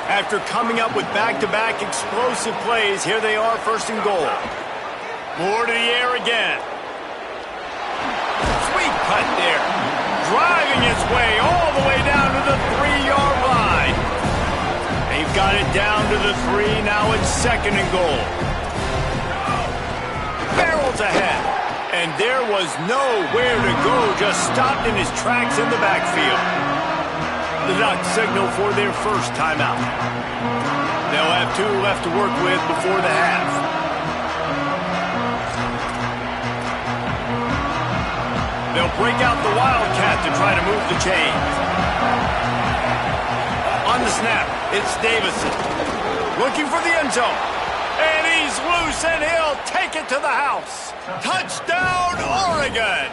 After coming up with back-to-back explosive plays, here they are, 1st and goal. Moore to the air again. Sweet cut there. Driving its way all the way down to the 3-yard line. They've got it down to the 3, now it's 2nd and goal. Barrels ahead. And there was nowhere to go, just stopped in his tracks in the backfield. The Ducks signal for their 1st timeout. They'll have 2 left to work with before the half. They'll break out the Wildcat to try to move the chains. On the snap, it's Davison. Looking for the end zone. And he's loose, and he'll take it to the house. Touchdown, Oregon!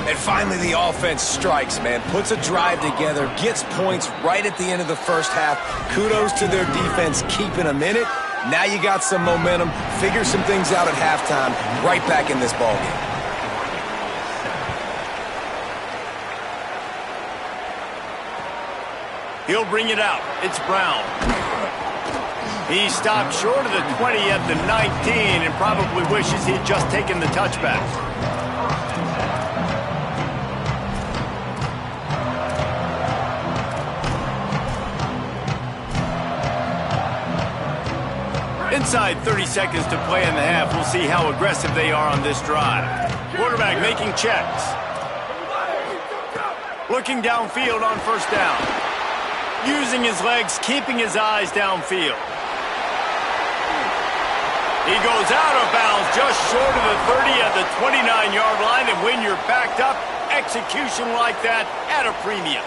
And finally, the offense strikes, man. Puts a drive together, gets points right at the end of the 1st half. Kudos to their defense keeping them in it. Now you got some momentum. Figure some things out at halftime. Right back in this ballgame. He'll bring it out. It's Brown. He stopped short of the 20 at the 19 and probably wishes he'd just taken the touchback. Inside 30 seconds to play in the half. We'll see how aggressive they are on this drive. Quarterback making checks. Looking downfield on first down. Using his legs, keeping his eyes downfield. He goes out of bounds just short of the 30 at the 29-yard line, and when you're backed up, execution like that at a premium.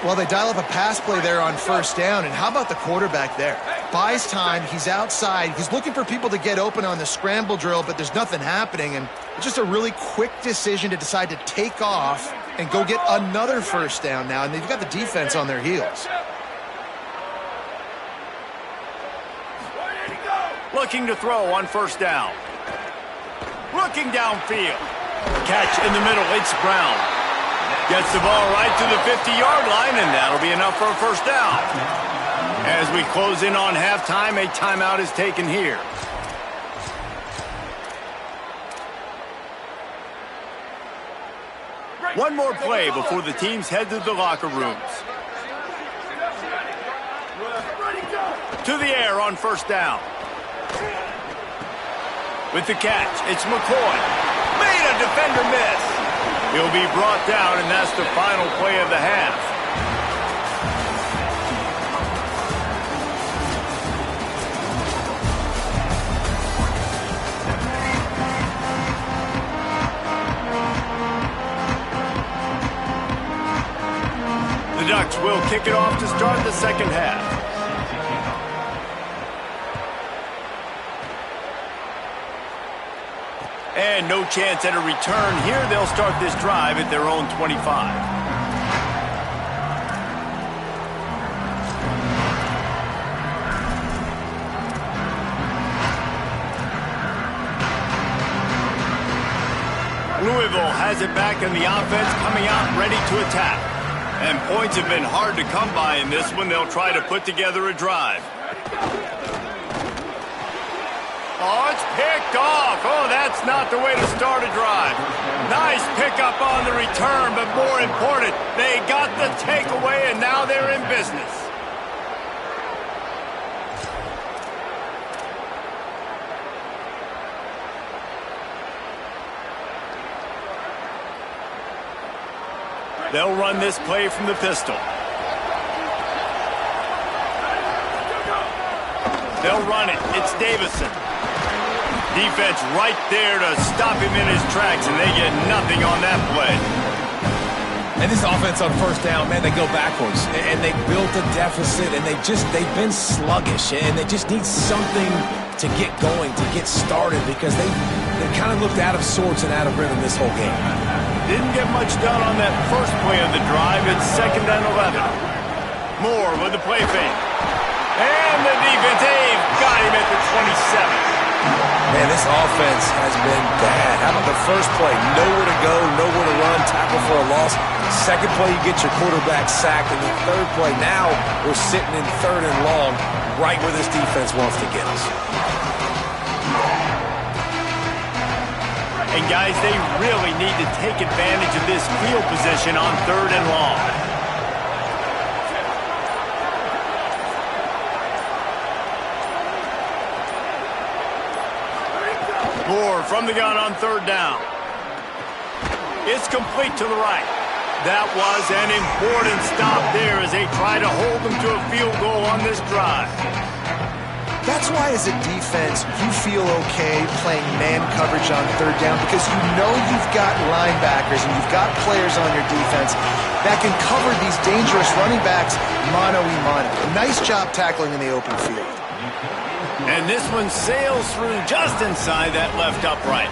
Well, they dial up a pass play there on first down, and how about the quarterback there? Buys time, he's outside, he's looking for people to get open on the scramble drill, but there's nothing happening, and it's just a really quick decision to decide to take off and go get another first down now, and they've got the defense on their heels. Looking to throw on first down. Looking downfield. Catch in the middle, it's Brown. Gets the ball right to the 50-yard line, and that'll be enough for a first down. As we close in on halftime, a timeout is taken here. One more play before the teams head to the locker rooms. To the air on first down. With the catch, it's McCoy. Made a defender miss. He'll be brought down, and that's the final play of the half. The Ducks will kick it off to start the second half. And no chance at a return here. They'll start this drive at their own 25. Louisville has it back in the offense, coming out ready to attack. And points have been hard to come by in this one. They'll try to put together a drive. Oh, it's picked off. Oh, that's not the way to start a drive. Nice pickup on the return, but more important, they got the takeaway, and now they're in business. They'll run this play from the pistol. They'll run it. It's Davison. Defense right there to stop him in his tracks, and they get nothing on that play. And this offense on first down, man, they go backwards. And they built a deficit, and they've been sluggish. And they just need something to get going, to get started, because they kind of looked out of sorts and out of rhythm this whole game. Didn't get much done on that first play of the drive. It's 2nd and 11. Moore with the play fake. And the defense, they've got him at the 27. Man, this offense has been bad. How about the first play? Nowhere to go, nowhere to run, tackle for a loss. Second play, you get your quarterback sacked. And the third play, now we're sitting in 3rd and long, right where this defense wants to get us. And guys, they really need to take advantage of this field position on 3rd and long. Moore from the gun on 3rd down. It's complete to the right. That was an important stop there as they try to hold them to a field goal on this drive. That's why, as a defense, you feel okay playing man coverage on 3rd down, because you know you've got linebackers and you've got players on your defense that can cover these dangerous running backs mano-a-mano. Nice job tackling in the open field. And this one sails through just inside that left upright.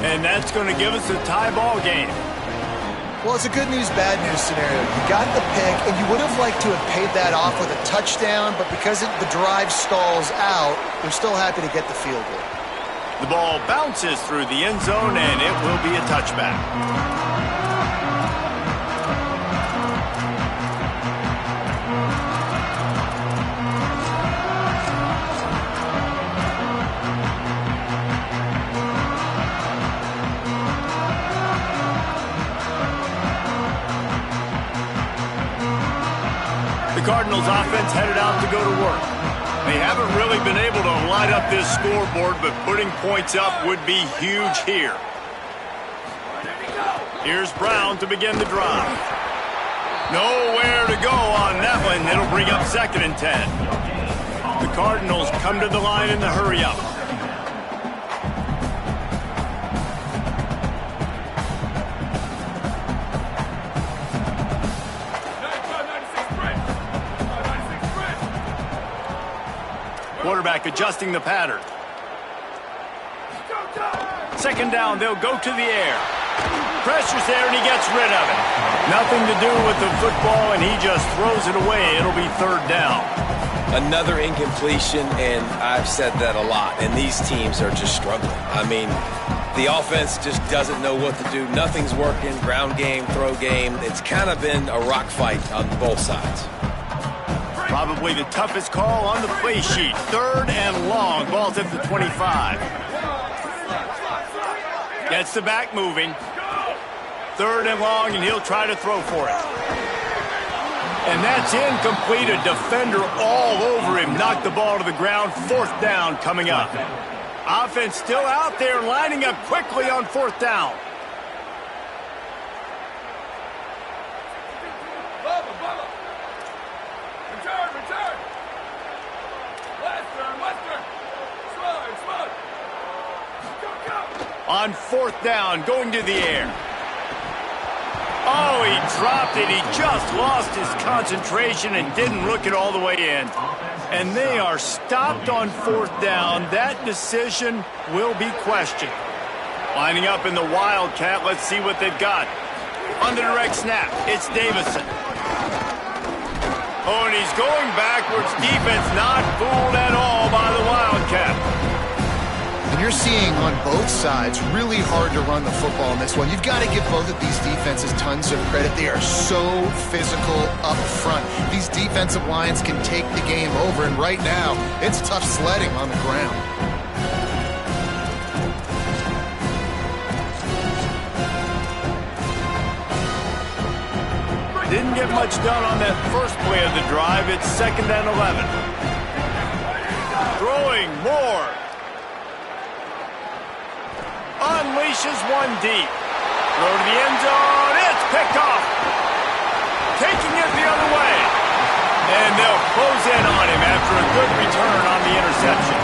And that's going to give us a tie ball game. Well, it's a good news, bad news scenario. You got the pick, and you would have liked to have paid that off with a touchdown, but because the drive stalls out, they're still happy to get the field goal. The ball bounces through the end zone, and it will be a touchback. The Cardinals offense headed out to go to work. They haven't really been able to light up this scoreboard, but putting points up would be huge here. Here's Brown to begin the drive. Nowhere to go on that one. It'll bring up 2nd and 10. The Cardinals come to the line in the hurry-up. Quarterback adjusting the pattern. 2nd down, they'll go to the air. Pressure's there, and he gets rid of it. Nothing to do with the football, and he just throws it away. It'll be 3rd down. Another incompletion, and I've said that a lot, and these teams are just struggling. I mean, the offense just doesn't know what to do. Nothing's working, ground game, throw game. It's kind of been a rock fight on both sides. Probably the toughest call on the play sheet. 3rd and long. Ball's at the 25. Gets the back moving. 3rd and long, and he'll try to throw for it. And that's incomplete. A defender all over him. Knocked the ball to the ground. 4th down coming up. Offense still out there, lining up quickly on 4th down. On 4th down, going to the air. Oh, he dropped it. He just lost his concentration and didn't look it all the way in. And they are stopped on 4th down. That decision will be questioned. Lining up in the Wildcat. Let's see what they've got. On the direct snap, it's Davison. Oh, and he's going backwards. Defense not fooled at all by the Wildcat. And you're seeing on both sides really hard to run the football in this one. You've got to give both of these defenses tons of credit. They are so physical up front. These defensive lines can take the game over, and right now, it's tough sledding on the ground. Didn't get much done on that first play of the drive. It's 2nd and 11. Throwing more. Unleashes one deep. Throw to the end zone. It's picked off. Taking it the other way. And they'll close in on him after a good return on the interception.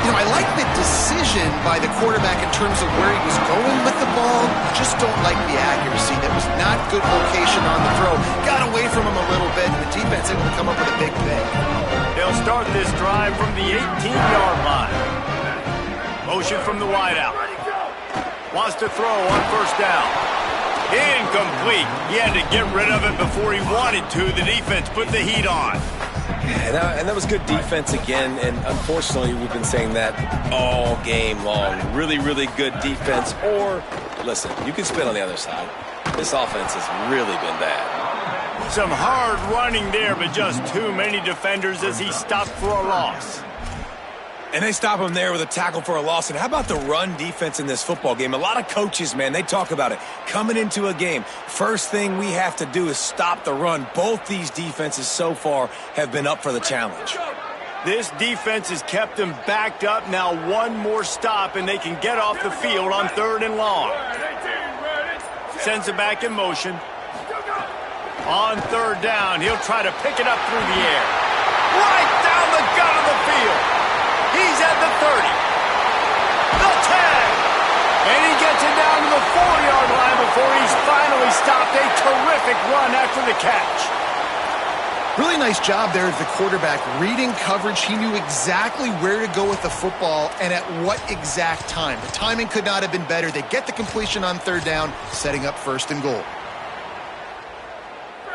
You know, I like the decision by the quarterback in terms of where he was going with the ball. Just don't like the accuracy. That was not good location on the throw. Got away from him a little bit, and the defense able to come up with a big play. They'll start this drive from the 18-yard line. Motion from the wideout. Wants to throw on 1st down. Incomplete. He had to get rid of it before he wanted to. The defense put the heat on. And that was good defense again, and unfortunately we've been saying that all game long. Really, really good defense, or, listen, you can spin on the other side. This offense has really been bad. Some hard running there, but just too many defenders as he stopped for a loss. And they stop him there with a tackle for a loss. And how about the run defense in this football game? A lot of coaches, man, they talk about it. Coming into a game, first thing we have to do is stop the run. Both these defenses so far have been up for the challenge. This defense has kept them backed up. Now one more stop, and they can get off the field on 3rd and long. Sends it back in motion. On 3rd down, he'll try to pick it up through the air. Right down the gut of the field. He's at the 30. The 10. And he gets it down to the 4-yard line before he's finally stopped. A terrific run after the catch. Really nice job there of the quarterback reading coverage. He knew exactly where to go with the football and at what exact time. The timing could not have been better. They get the completion on 3rd down, setting up 1st and goal.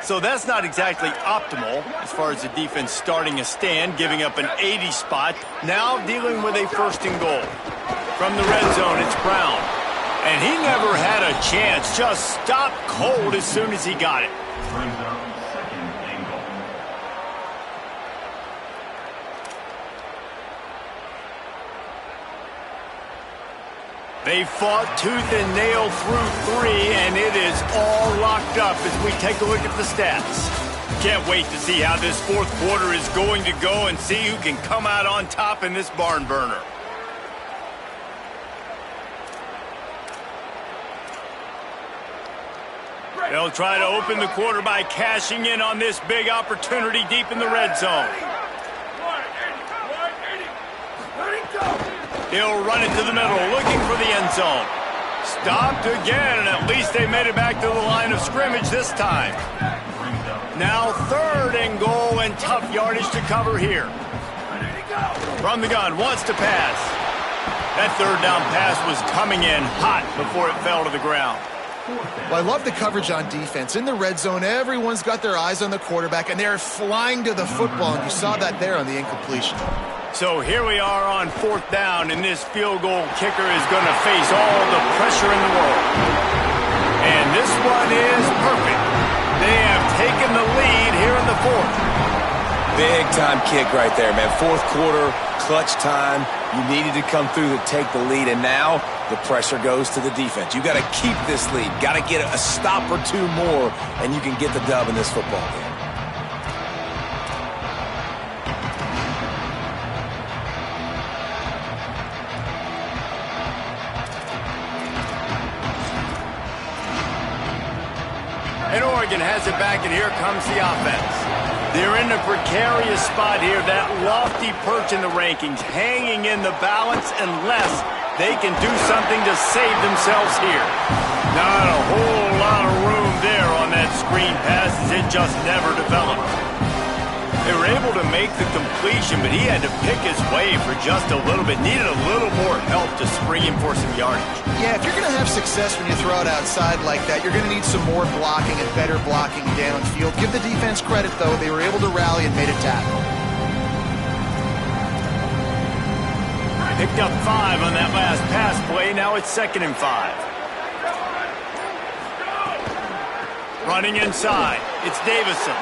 So that's not exactly optimal as far as the defense starting a stand, giving up an 80 spot. Now dealing with a 1st and goal. From the red zone, it's Brown. And he never had a chance. Just stopped cold as soon as he got it. Brings up 2nd and goal. They fought tooth and nail through 3, and it is all locked up as we take a look at the stats. Can't wait to see how this fourth quarter is going to go and see who can come out on top in this barn burner. They'll try to open the quarter by cashing in on this big opportunity deep in the red zone. He'll run it to the middle, looking for the end zone. Stopped again, and at least they made it back to the line of scrimmage this time. Now 3rd and goal, and tough yardage to cover here. From the gun, wants to pass. That 3rd down pass was coming in hot before it fell to the ground. Well, I love the coverage on defense. In the red zone, everyone's got their eyes on the quarterback, and they're flying to the football, and you saw that there on the incompletion. So here we are on 4th down, and this field goal kicker is going to face all the pressure in the world. And this one is perfect. They have taken the lead here in the 4th. Big-time kick right there, man. 4th quarter, clutch time. You needed to come through to take the lead, and now the pressure goes to the defense. You got to keep this lead. Got to get a stop or two more, and you can get the dub in this football game. And Oregon has it back, and here comes the offense. They're in a precarious spot here, that lofty perch in the rankings, hanging in the balance unless they can do something to save themselves here. Not a whole lot of room there on that screen pass, as it just never developed. They were able to make the completion, but he had to pick his way for just a little bit. Needed a little more help to spring him for some yardage. Yeah, if you're going to have success when you throw it outside like that, you're going to need some more blocking and better blocking downfield. Give the defense credit, though. They were able to rally and made a tackle. Picked up 5 on that last pass play. Now it's 2nd and 5. Running inside. It's Davison.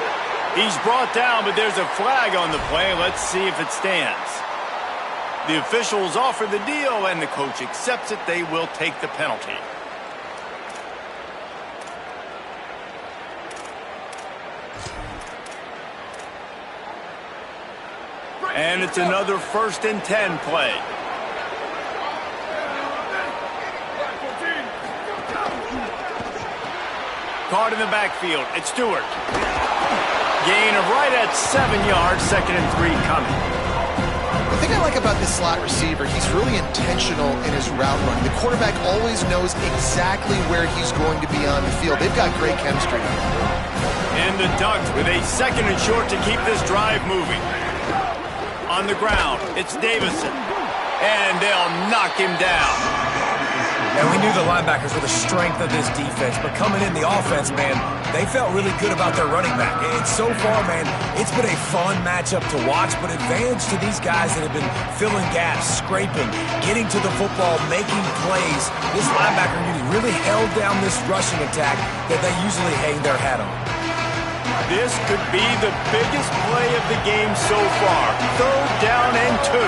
He's brought down, but there's a flag on the play. Let's see if it stands. The officials offer the deal, and the coach accepts it. They will take the penalty. And it's another 1st and 10 play. Caught in the backfield. It's Stewart. Gain of right at 7 yards, 2nd and 3 coming. The thing I like about this slot receiver, he's really intentional in his route running. The quarterback always knows exactly where he's going to be on the field. They've got great chemistry. And the Ducks with a 2nd and short to keep this drive moving. On the ground, it's Davison. And they'll knock him down. And we knew the linebackers were the strength of this defense, but coming in the offense, man, they felt really good about their running back. And so far, man, it's been a fun matchup to watch, but advantage to these guys that have been filling gaps, scraping, getting to the football, making plays. This linebacker unit really held down this rushing attack that they usually hang their hat on. This could be the biggest play of the game so far. 3rd down and 2.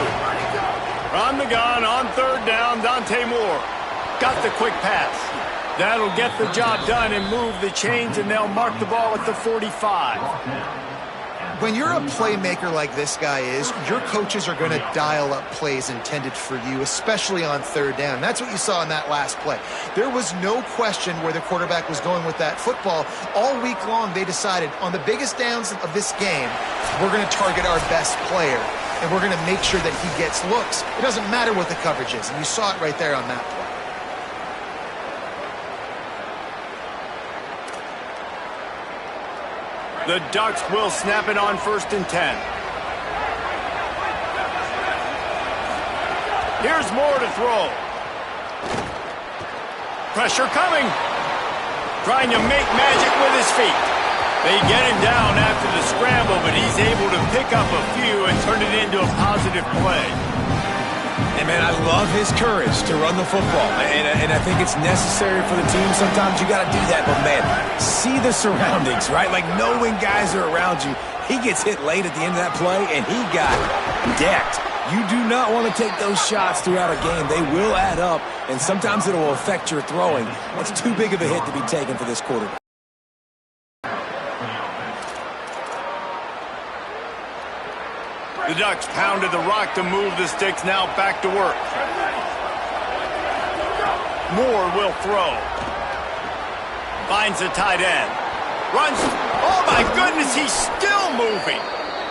On the gun, on 3rd down, Dante Moore. Got the quick pass. That'll get the job done and move the chains, and they'll mark the ball at the 45. When you're a playmaker like this guy is, your coaches are going to dial up plays intended for you, especially on 3rd down. That's what you saw in that last play. There was no question where the quarterback was going with that football. All week long, they decided on the biggest downs of this game, we're going to target our best player, and we're going to make sure that he gets looks. It doesn't matter what the coverage is, and you saw it right there on that play. The Ducks will snap it on 1st and 10. Here's Moore to throw. Pressure coming. Trying to make magic with his feet. They get him down after the scramble, but he's able to pick up a few and turn it into a positive play. And, man, I love his courage to run the football. And I think it's necessary for the team. Sometimes you got to do that. But, man, see the surroundings, right? Like, knowing guys are around you. He gets hit late at the end of that play, and he got decked. You do not want to take those shots throughout a game. They will add up, and sometimes it will affect your throwing. That's too big of a hit to be taken for this quarterback. The Ducks pounded the rock to move the sticks, now back to work. Moore will throw. Finds the tight end. Runs. Oh, my goodness, he's still moving.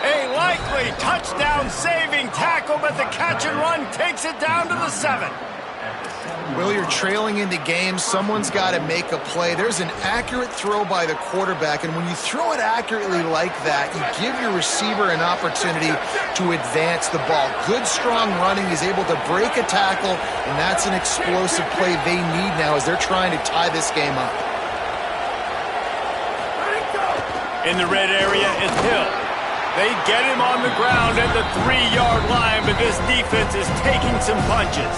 A likely touchdown-saving tackle, but the catch and run takes it down to the 7. Well, you're trailing into games. Someone's got to make a play. There's an accurate throw by the quarterback, and when you throw it accurately like that, you give your receiver an opportunity to advance the ball. Good, strong running. He's able to break a tackle, and that's an explosive play they need now as they're trying to tie this game up. In the red area is Hill. They get him on the ground at the 3-yard line, but this defense is taking some punches.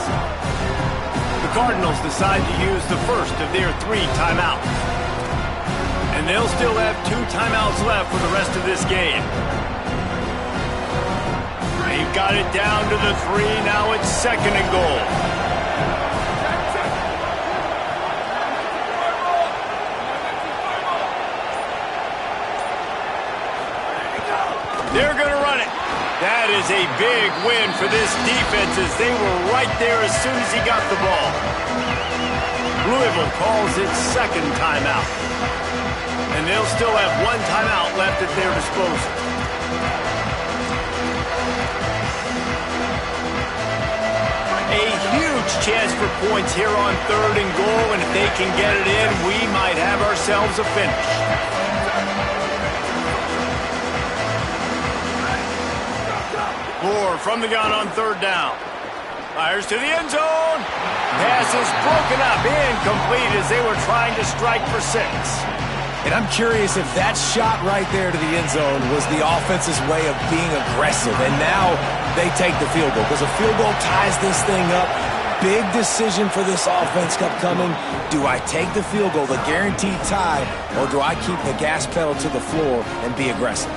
The Cardinals decide to use the first of their 3 timeouts. And they'll still have 2 timeouts left for the rest of this game. They've got it down to the 3, now it's 2nd and goal. They're going to run it. That is a big win for this defense as they were right there as soon as he got the ball. Louisville calls its 2nd timeout. And they'll still have 1 timeout left at their disposal. A huge chance for points here on 3rd and goal, and if they can get it in, we might have ourselves a finish. Moore from the gun on 3rd down. Fires to the end zone. Pass is broken up, incomplete as they were trying to strike for 6. And I'm curious if that shot right there to the end zone was the offense's way of being aggressive. And now they take the field goal because a field goal ties this thing up. Big decision for this offense kept coming. Do I take the field goal, the guaranteed tie, or do I keep the gas pedal to the floor and be aggressive?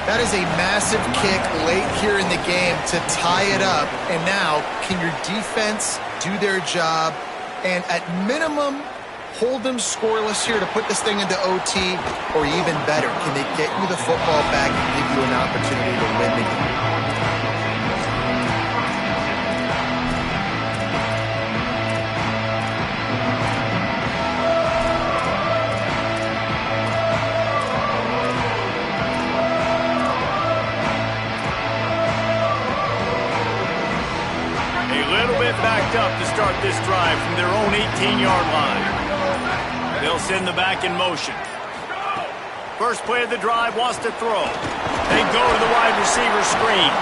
That is a massive kick late here in the game to tie it up. And now, can your defense do their job and at minimum hold them scoreless here to put this thing into OT, or even better, can they get you the football back and give you an opportunity to win the game? Backed up to start this drive from their own 18-yard line. They'll send the back in motion. First play of the drive wants to throw. They go to the wide receiver screen.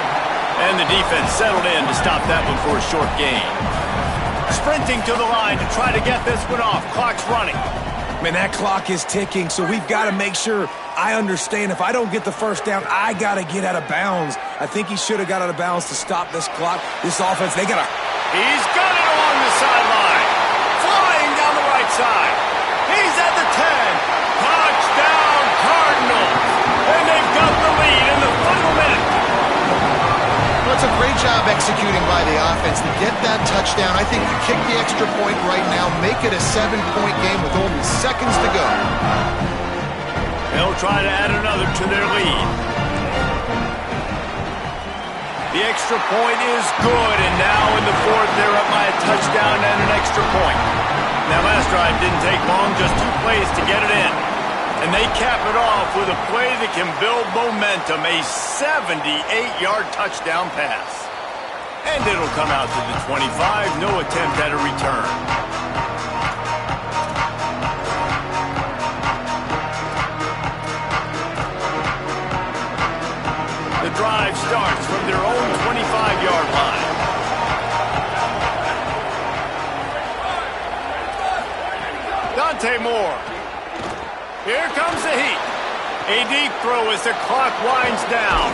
And the defense settled in to stop that one for a short gain. Sprinting to the line to try to get this one off. Clock's running. Man, that clock is ticking, so we've got to make sure I understand if I don't get the first down, I got to get out of bounds. I think he should have got out of bounds to stop this clock. This offense, they got to... He's got it along the sideline. Flying down the right side. He's at the 10. Touchdown, Cardinals. And they've got the lead in the final minute. Well, it's a great job executing by the offense to get that touchdown. I think you kick the extra point right now, make it a 7-point game with only seconds to go. They'll try to add another to their lead. The extra point is good, and now in the 4th, they're up by a touchdown and an extra point. Now, last drive didn't take long, just 2 plays to get it in. And they cap it off with a play that can build momentum, a 78-yard touchdown pass. And it'll come out to the 25, no attempt at a return. The drive starts from their own 25-yard line. Dante Moore. Here comes the heat. A deep throw as the clock winds down.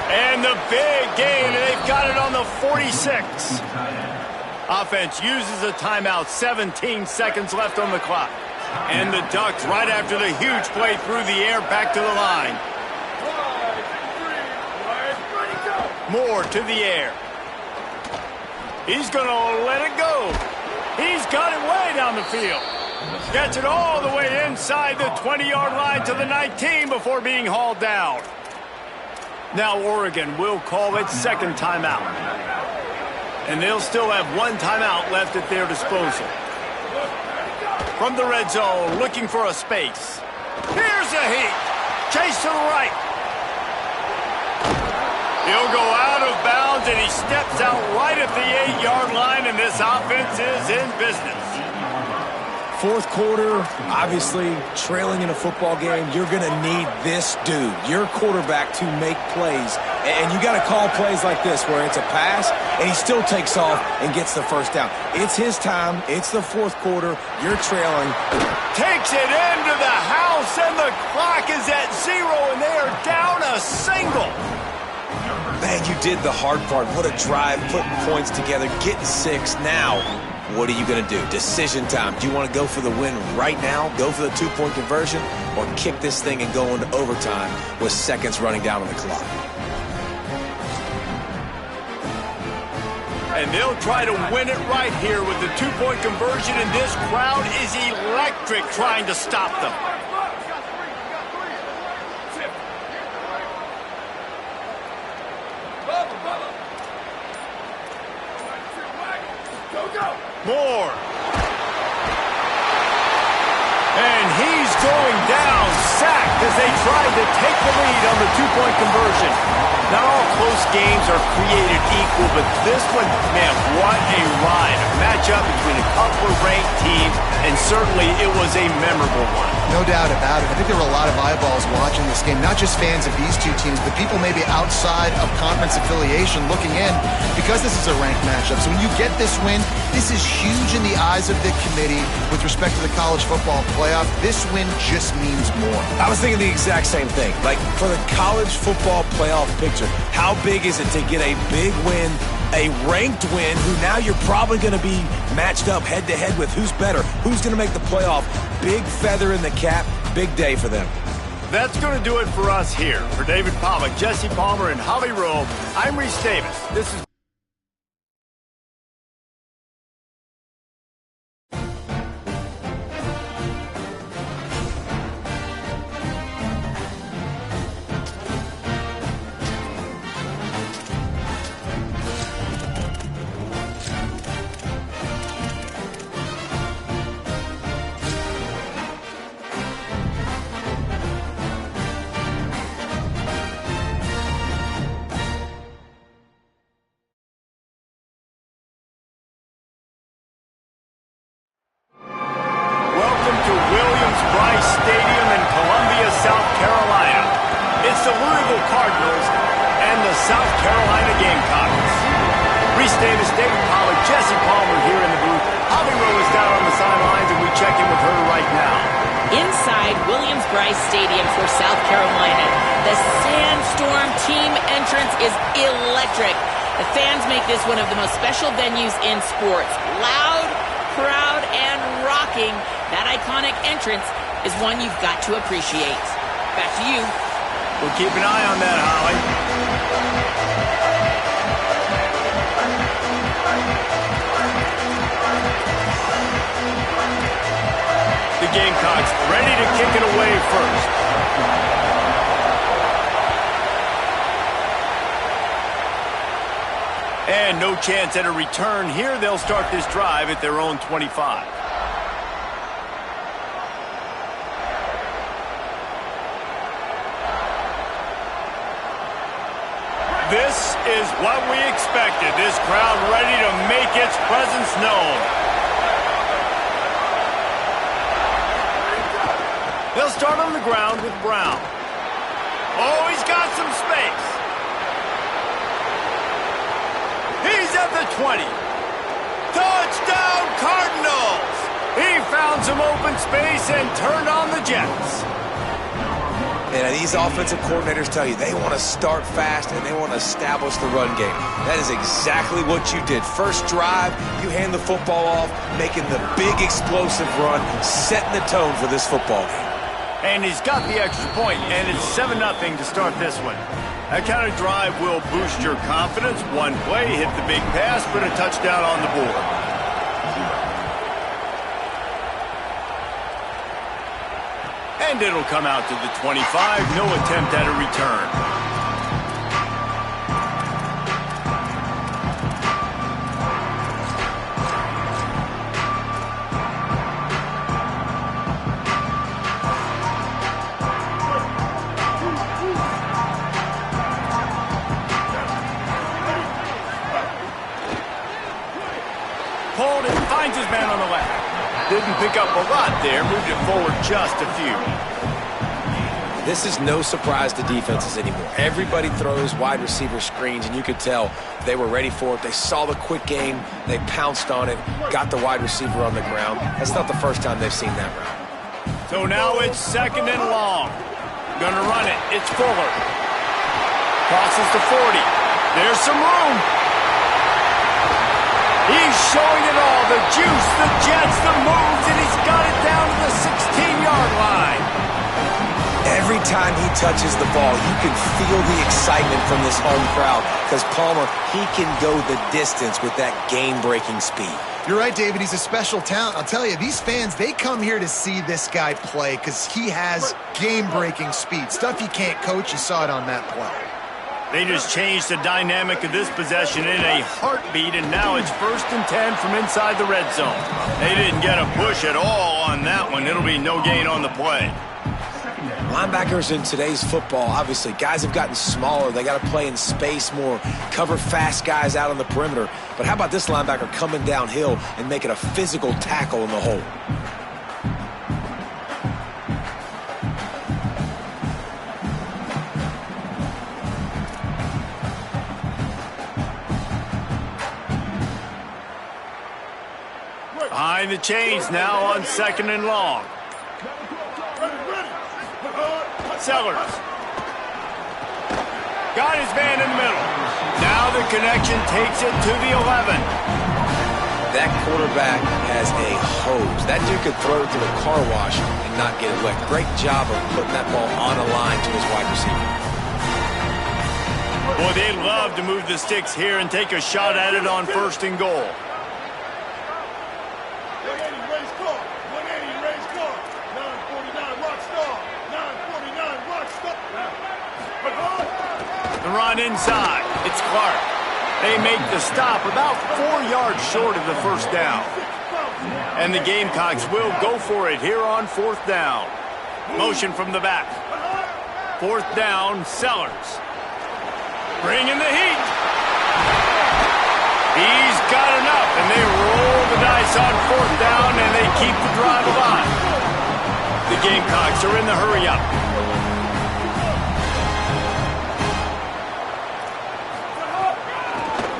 And the big gain, and they've got it on the 46. Offense uses a timeout, 17 seconds left on the clock. And the Ducks, right after the huge play through the air, back to the line. Moore to the air. He's going to let it go. He's got it way down the field. Gets it all the way inside the 20-yard line to the 19 before being hauled down. Now Oregon will call its second timeout. And they'll still have one timeout left at their disposal. From the red zone, looking for a space. Here's a heat. Chase to the right. He'll go out of bounds, and he steps out right at the 8-yard line, and this offense is in business. Fourth quarter, obviously, trailing in a football game, you're going to need this dude, your quarterback, to make plays. And you got to call plays like this where it's a pass, and he still takes off and gets the first down. It's his time. It's the fourth quarter. You're trailing. Takes it into the house, and the clock is at 0, and they are down a single. Man, you did the hard part. What a drive, putting points together, getting 6. Now, what are you going to do? Decision time. Do you want to go for the win right now, go for the 2-point conversion, or kick this thing and go into overtime with seconds running down on the clock? And they'll try to win it right here with the 2-point conversion, and this crowd is electric trying to stop them. Moore. And he's going down, sacked as they tried to take the lead on the 2-point conversion. Not all close games are created equal, but this one, man, what a ride. A matchup between a couple of ranked teams, and certainly it was a memorable one. No doubt about it. I think there were a lot of eyeballs watching this game, not just fans of these two teams, but people maybe outside of conference affiliation looking in, because this is a ranked matchup. So when you get this win, this is huge in the eyes of the committee with respect to the college football playoff. This win just means more. I was thinking the exact same thing. Like, for the college football playoff picture, how big is it to get a big win, a ranked win, who now you're probably going to be matched up head-to-head with who's better, who's going to make the playoff. Big feather in the cap, big day for them. That's going to do it for us here. For David Pollock, Jesse Palmer, and Holly Rowe, I'm Reese Davis. This is one of the most special venues in sports. Loud, proud, and rocking. That iconic entrance is one you've got to appreciate. Back to you. We'll keep an eye on that, Holly. The Gamecocks ready to kick it away first. And no chance at a return here. They'll start this drive at their own 25. This is what we expected. This crowd ready to make its presence known. They'll start on the ground with Brown. Oh, he's got some space. He's at the 20. Touchdown, Cardinals! He found some open space and turned on the Jets. And these offensive coordinators tell you they want to start fast and they want to establish the run game. That is exactly what you did. First drive, you hand the football off, making the big explosive run, setting the tone for this football game. And he's got the extra point, and it's 7-0 to start this one. That kind of drive will boost your confidence. One play, hit the big pass, put a touchdown on the board. And it'll come out to the 25. No attempt at a return. man on the left. Didn't pick up a lot there, moved it forward just a few. This is no surprise to defenses anymore. Everybody throws wide receiver screens, and you could tell they were ready for it. They saw the quick game. They pounced on it, got the wide receiver on the ground. That's not the first time they've seen that route. So now it's 2nd and long. Gonna run it. It's Fuller. Crosses to 40. There's some room. He's showing it all. The juice, the jets, the moves, and he's got it down to the 16-yard line. Every time he touches the ball, you can feel the excitement from this home crowd because Palmer, he can go the distance with that game-breaking speed. You're right, David. He's a special talent. I'll tell you, these fans, they come here to see this guy play because he has game-breaking speed. Stuff you can't coach. You saw it on that play. They just changed the dynamic of this possession in a heartbeat, and now it's 1st and 10 from inside the red zone. They didn't get a push at all on that one. It'll be no gain on the play. Linebackers in today's football, obviously, guys have gotten smaller. They got to play in space more, cover fast guys out on the perimeter. But how about this linebacker coming downhill and making a physical tackle in the hole? Behind the chains now on 2nd and long. Sellers. Got his man in the middle. Now the connection takes it to the 11. That quarterback has a hose. That dude could throw it to the car wash and not get it wet. Great job of putting that ball on a line to his wide receiver. Boy, they love to move the sticks here and take a shot at it on 1st and goal. The run inside. It's Clark. They make the stop about 4 yards short of the 1st down. And the Gamecocks will go for it here on 4th down. Motion from the back. 4th down, Sellers. Bringing the heat. He's got enough, and they roll the dice on 4th down, and they keep the drive alive. The Gamecocks are in the hurry-up.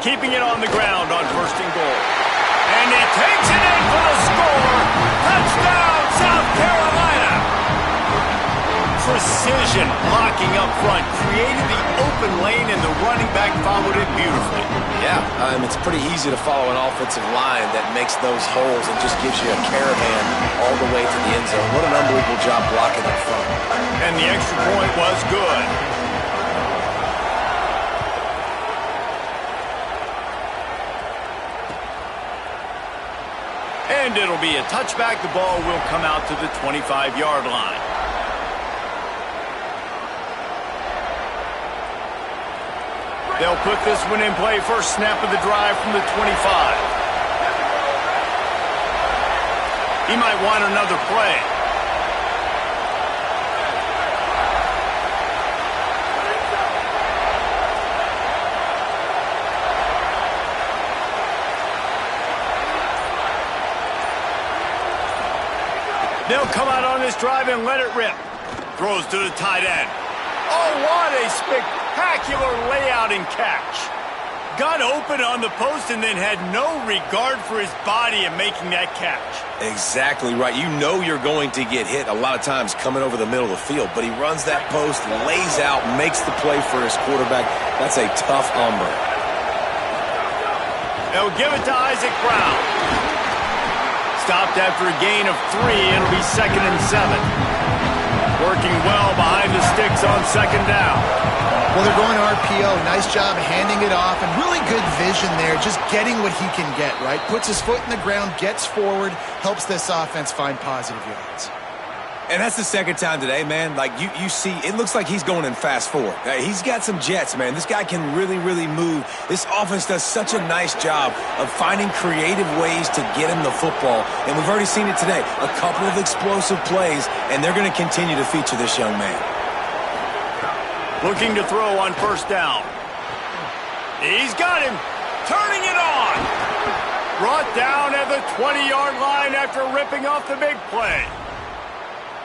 Keeping it on the ground on 1st and goal. And he takes it in for the score. Touchdown, South Carolina. Precision blocking up front. Created the open lane, and the running back followed it beautifully. Yeah, it's pretty easy to follow an offensive line that makes those holes and just gives you a caravan all the way to the end zone. What an unbelievable job blocking up front. And the extra point was good. And it'll be a touchback. The ball will come out to the 25-yard line. They'll put this one in play. First snap of the drive from the 25. He might want another play. They'll come out on this drive and let it rip. Throws to the tight end. Oh, what a spectacular layout and catch. Got open on the post and then had no regard for his body in making that catch. Exactly right. You know you're going to get hit a lot of times coming over the middle of the field, but he runs that post, lays out, makes the play for his quarterback. That's a tough hombre. They'll give it to Isaac Brown. Stopped after a gain of 3. It'll be 2nd and 7. Working well behind the sticks on 2nd down. Well, they're going RPO. Nice job handing it off, and really good vision there, just getting what he can get, right? Puts his foot in the ground, gets forward, helps this offense find positive yards. And that's the 2nd time today, man. Like, you see, it looks like he's going in fast forward. He's got some jets, man. This guy can really, really move. This offense does such a nice job of finding creative ways to get him the football. And we've already seen it today. A couple of explosive plays, and they're going to continue to feature this young man. Looking to throw on 1st down. He's got him. Turning it on. Brought down at the 20-yard line after ripping off the big play.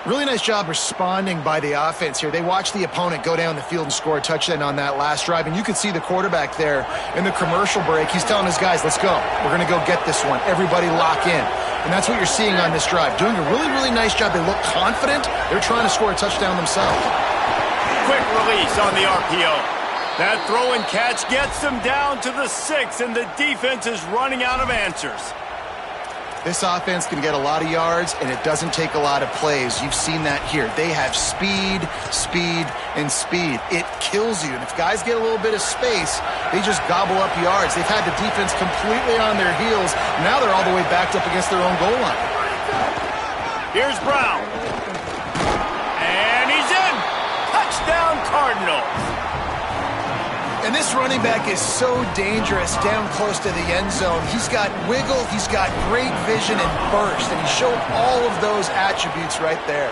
Really nice job responding by the offense here. They watched the opponent go down the field and score a touchdown on that last drive, and you could see the quarterback there in the commercial break. He's telling his guys, let's go. We're going to go get this one. Everybody lock in. And that's what you're seeing on this drive. Doing a really, really nice job. They look confident. They're trying to score a touchdown themselves. Quick release on the RPO. That throw and catch gets them down to the 6, and the defense is running out of answers. This offense can get a lot of yards, and it doesn't take a lot of plays. You've seen that here. They have speed, speed, and speed. It kills you. And if guys get a little bit of space, they just gobble up yards. They've had the defense completely on their heels. Now they're all the way backed up against their own goal line. Here's Brown. And he's in. Touchdown, Cardinals. And this running back is so dangerous down close to the end zone. He's got wiggle, he's got great vision and burst, and he showed all of those attributes right there.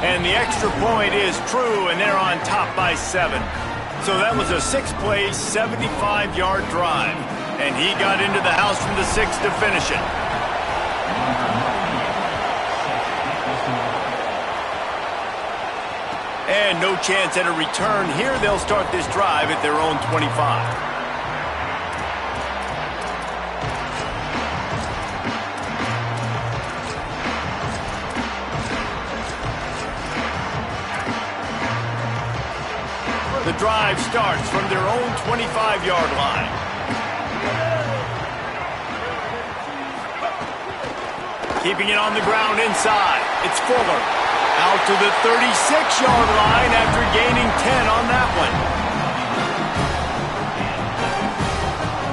And the extra point is true, and they're on top by 7. So that was a 6-play, 75-yard drive. And he got into the house from the 6 to finish it. And no chance at a return here. They'll start this drive at their own 25. The drive starts from their own 25-yard line. Keeping it on the ground inside. It's Fuller. Out to the 36-yard line after gaining 10 on that one.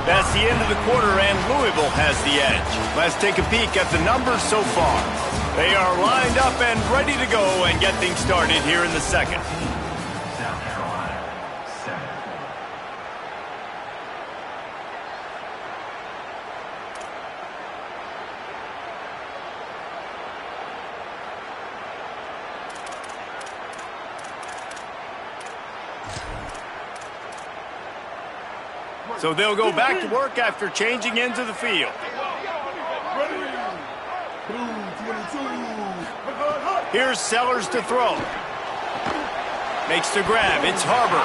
That's the end of the quarter, and Louisville has the edge. Let's take a peek at the numbers so far. They are lined up and ready to go and get things started here in the second. South Carolina, 7. So they'll go back to work after changing into the field. Here's Sellers to throw. Makes the grab. It's Harbor.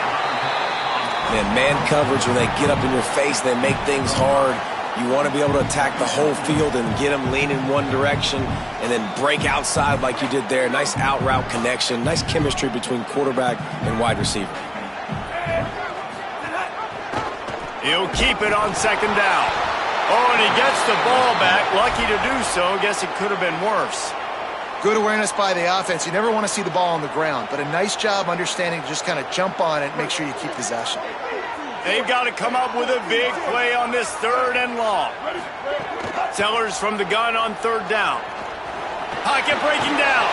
Man coverage, when they get up in your face, they make things hard. You want to be able to attack the whole field and get them lean in one direction and then break outside like you did there. Nice out route connection. Nice chemistry between quarterback and wide receiver. He'll keep it on second down. Oh, and he gets the ball back. Lucky to do so. Guess it could have been worse. Good awareness by the offense. You never want to see the ball on the ground, but a nice job understanding to just kind of jump on it and make sure you keep possession. They've got to come up with a big play on this 3rd and long. Sellers from the gun on 3rd down. Pocket breaking down.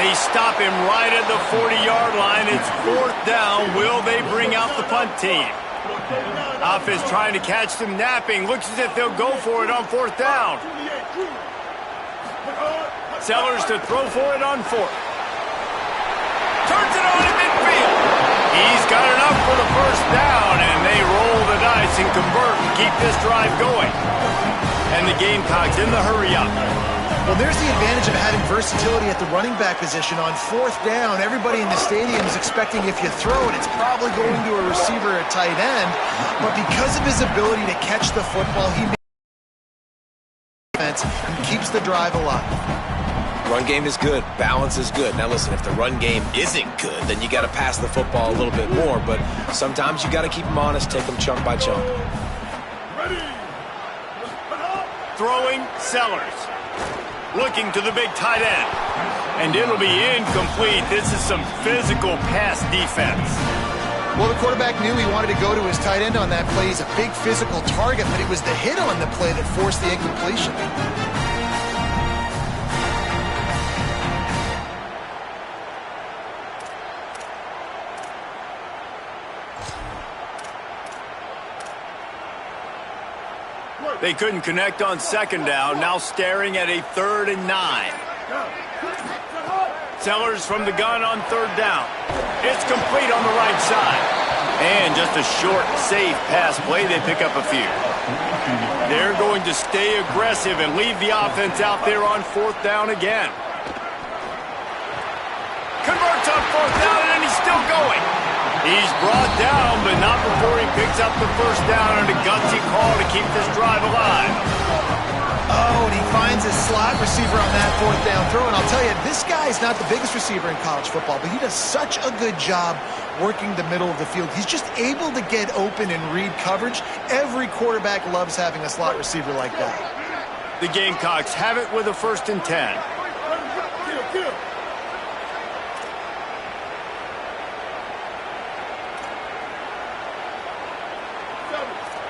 They stop him right at the 40-yard line. It's 4th down. Will they bring out the punt team? Offense trying to catch them napping. Looks as if they'll go for it on 4th down. Sellers to throw for it on 4th. Turns it on in midfield. He's got enough for the 1st down, and they roll the dice and convert to keep this drive going. And the Gamecocks in the hurry-up. Well, there's the advantage of having versatility at the running back position. On 4th down, everybody in the stadium is expecting if you throw it, it's probably going to a receiver at tight end. But because of his ability to catch the football, he makes and keeps the drive alive. Run game is good. Balance is good. Now listen, if the run game isn't good, then you got to pass the football a little bit more. But sometimes you got to keep them honest, take them chunk by chunk. Throwing Sellers. Looking to the big tight end. And it'll be incomplete. This is some physical pass defense. Well, the quarterback knew he wanted to go to his tight end on that play. He's a big physical target, but it was the hit on the play that forced the incompletion. They couldn't connect on 2nd down. Now staring at a 3rd and 9. Sellers from the gun on 3rd down. It's complete on the right side. And just a short, safe pass play. They pick up a few. They're going to stay aggressive and leave the offense out there on 4th down again. Converts on 4th down, and he's still going. He's brought down, but not before he picks up the 1st down and a gutsy call to keep this drive alive. Oh, and he finds his slot receiver on that 4th down throw. And I'll tell you, this guy's not the biggest receiver in college football, but he does such a good job working the middle of the field. He's just able to get open and read coverage. Every quarterback loves having a slot receiver like that. The Gamecocks have it with a 1st and 10. Kill.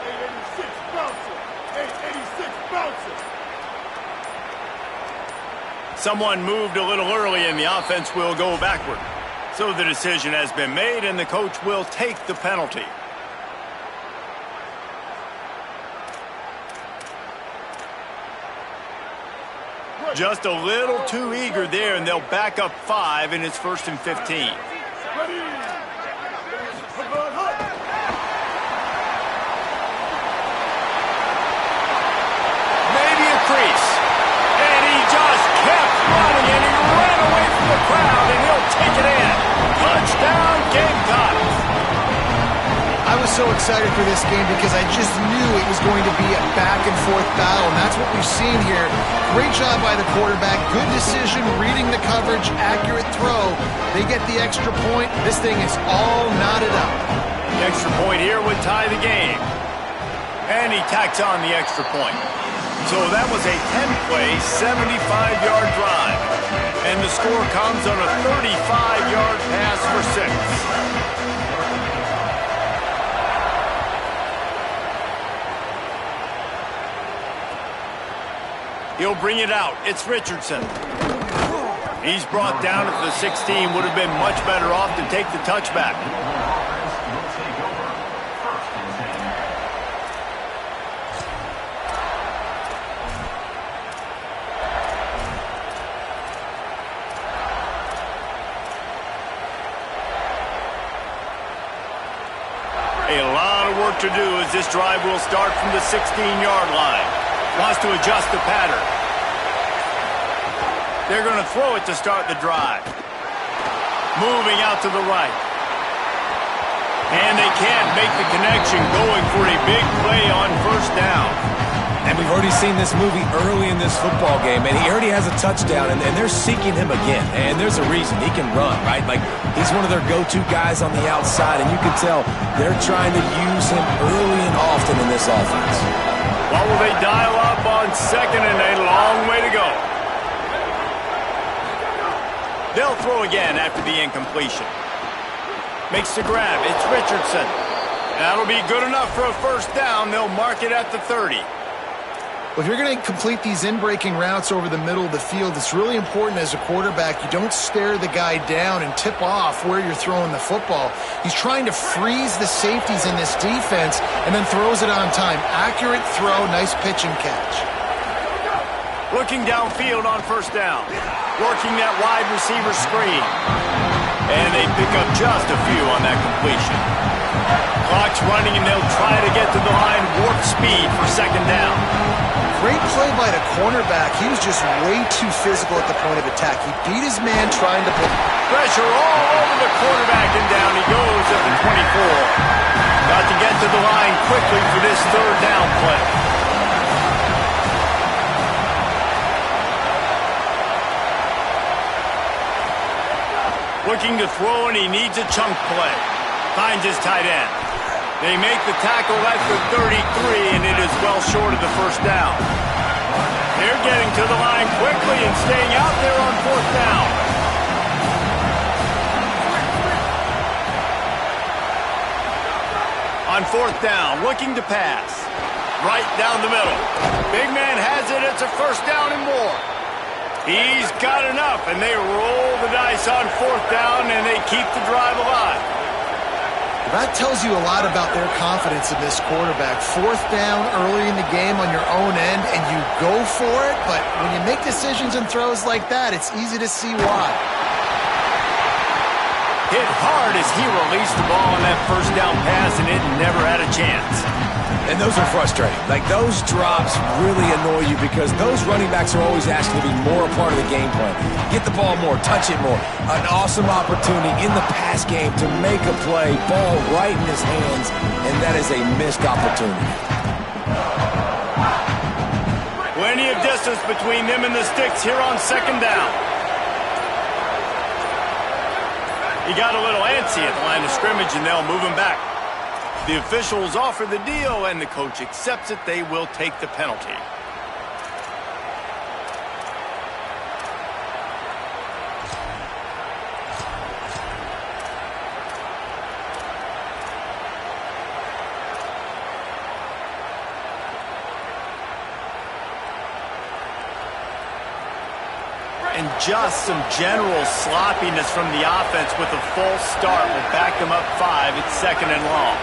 886 bouncer. 886 bouncer. Someone moved a little early and the offense will go backward. So the decision has been made and the coach will take the penalty. Just a little too eager there, and they'll back up 5, and it's 1st and 15. Ready. Maybe a crease. And he just kept running, and he ran away from the crowd, and he'll take it in. Touchdown, Gamecocks. I was so excited for this game because I just knew it was going to be a back-and-forth battle, and that's what we've seen here. Great job by the quarterback. Good decision, reading the coverage, accurate throw. They get the extra point. This thing is all knotted up. The extra point here would tie the game. And he tacks on the extra point. So that was a 10-play, 75-yard drive. And the score comes on a 35-yard pass for 6. He'll bring it out. It's Richardson. He's brought down at the 16. Would have been much better off to take the touchback. A lot of work to do as this drive will start from the 16-yard line. Wants to adjust the pattern. They're going to throw it to start the drive. Moving out to the right. And they can't make the connection, going for a big play on 1st down. And we've already seen this movie early in this football game, and he already has a touchdown, and they're seeking him again. And there's a reason. He can run, right? Like, he's one of their go-to guys on the outside, and you can tell they're trying to use him early and often in this offense. What will they dial up on 2nd and a long way to go? They'll throw again after the incompletion. Makes the grab. It's Richardson. That'll be good enough for a 1st down. They'll mark it at the 30. Well, if you're going to complete these in-breaking routes over the middle of the field, it's really important as a quarterback you don't stare the guy down and tip off where you're throwing the football. He's trying to freeze the safeties in this defense and then throws it on time. Accurate throw, nice pitch and catch. Looking downfield on 1st down. Working that wide receiver screen. And they pick up just a few on that completion. Clock's running and they'll try to get to the line, warp speed for 2nd down. Great play by the cornerback. He was just way too physical at the point of attack. He beat his man trying to put pressure all over the quarterback, and down he goes at the 24. Got to get to the line quickly for this 3rd down play. Looking to throw, and he needs a chunk play. Finds his tight end. They make the tackle at the 33, and it is well short of the 1st down. They're getting to the line quickly and staying out there on 4th down. On 4th down, looking to pass. Right down the middle. Big man has it. It's a 1st down and more. He's got enough, and they roll the dice on 4th down, and they keep the drive alive. That tells you a lot about their confidence in this quarterback. 4th down early in the game on your own end, and you go for it, but when you make decisions and throws like that, it's easy to see why. Hit hard as he released the ball on that first down pass, and it never had a chance. And those are frustrating. Like, those drops really annoy you because those running backs are always asking to be more a part of the game plan. Get the ball more, touch it more. An awesome opportunity in the pass game to make a play, ball right in his hands, and that is a missed opportunity. Plenty of distance between them and the sticks here on second down. He got a little antsy at the line of scrimmage, and they'll move him back. The officials offer the deal, and the coach accepts it. They will take the penalty. And just some general sloppiness from the offense with a false start will back them up 5. It's second and long.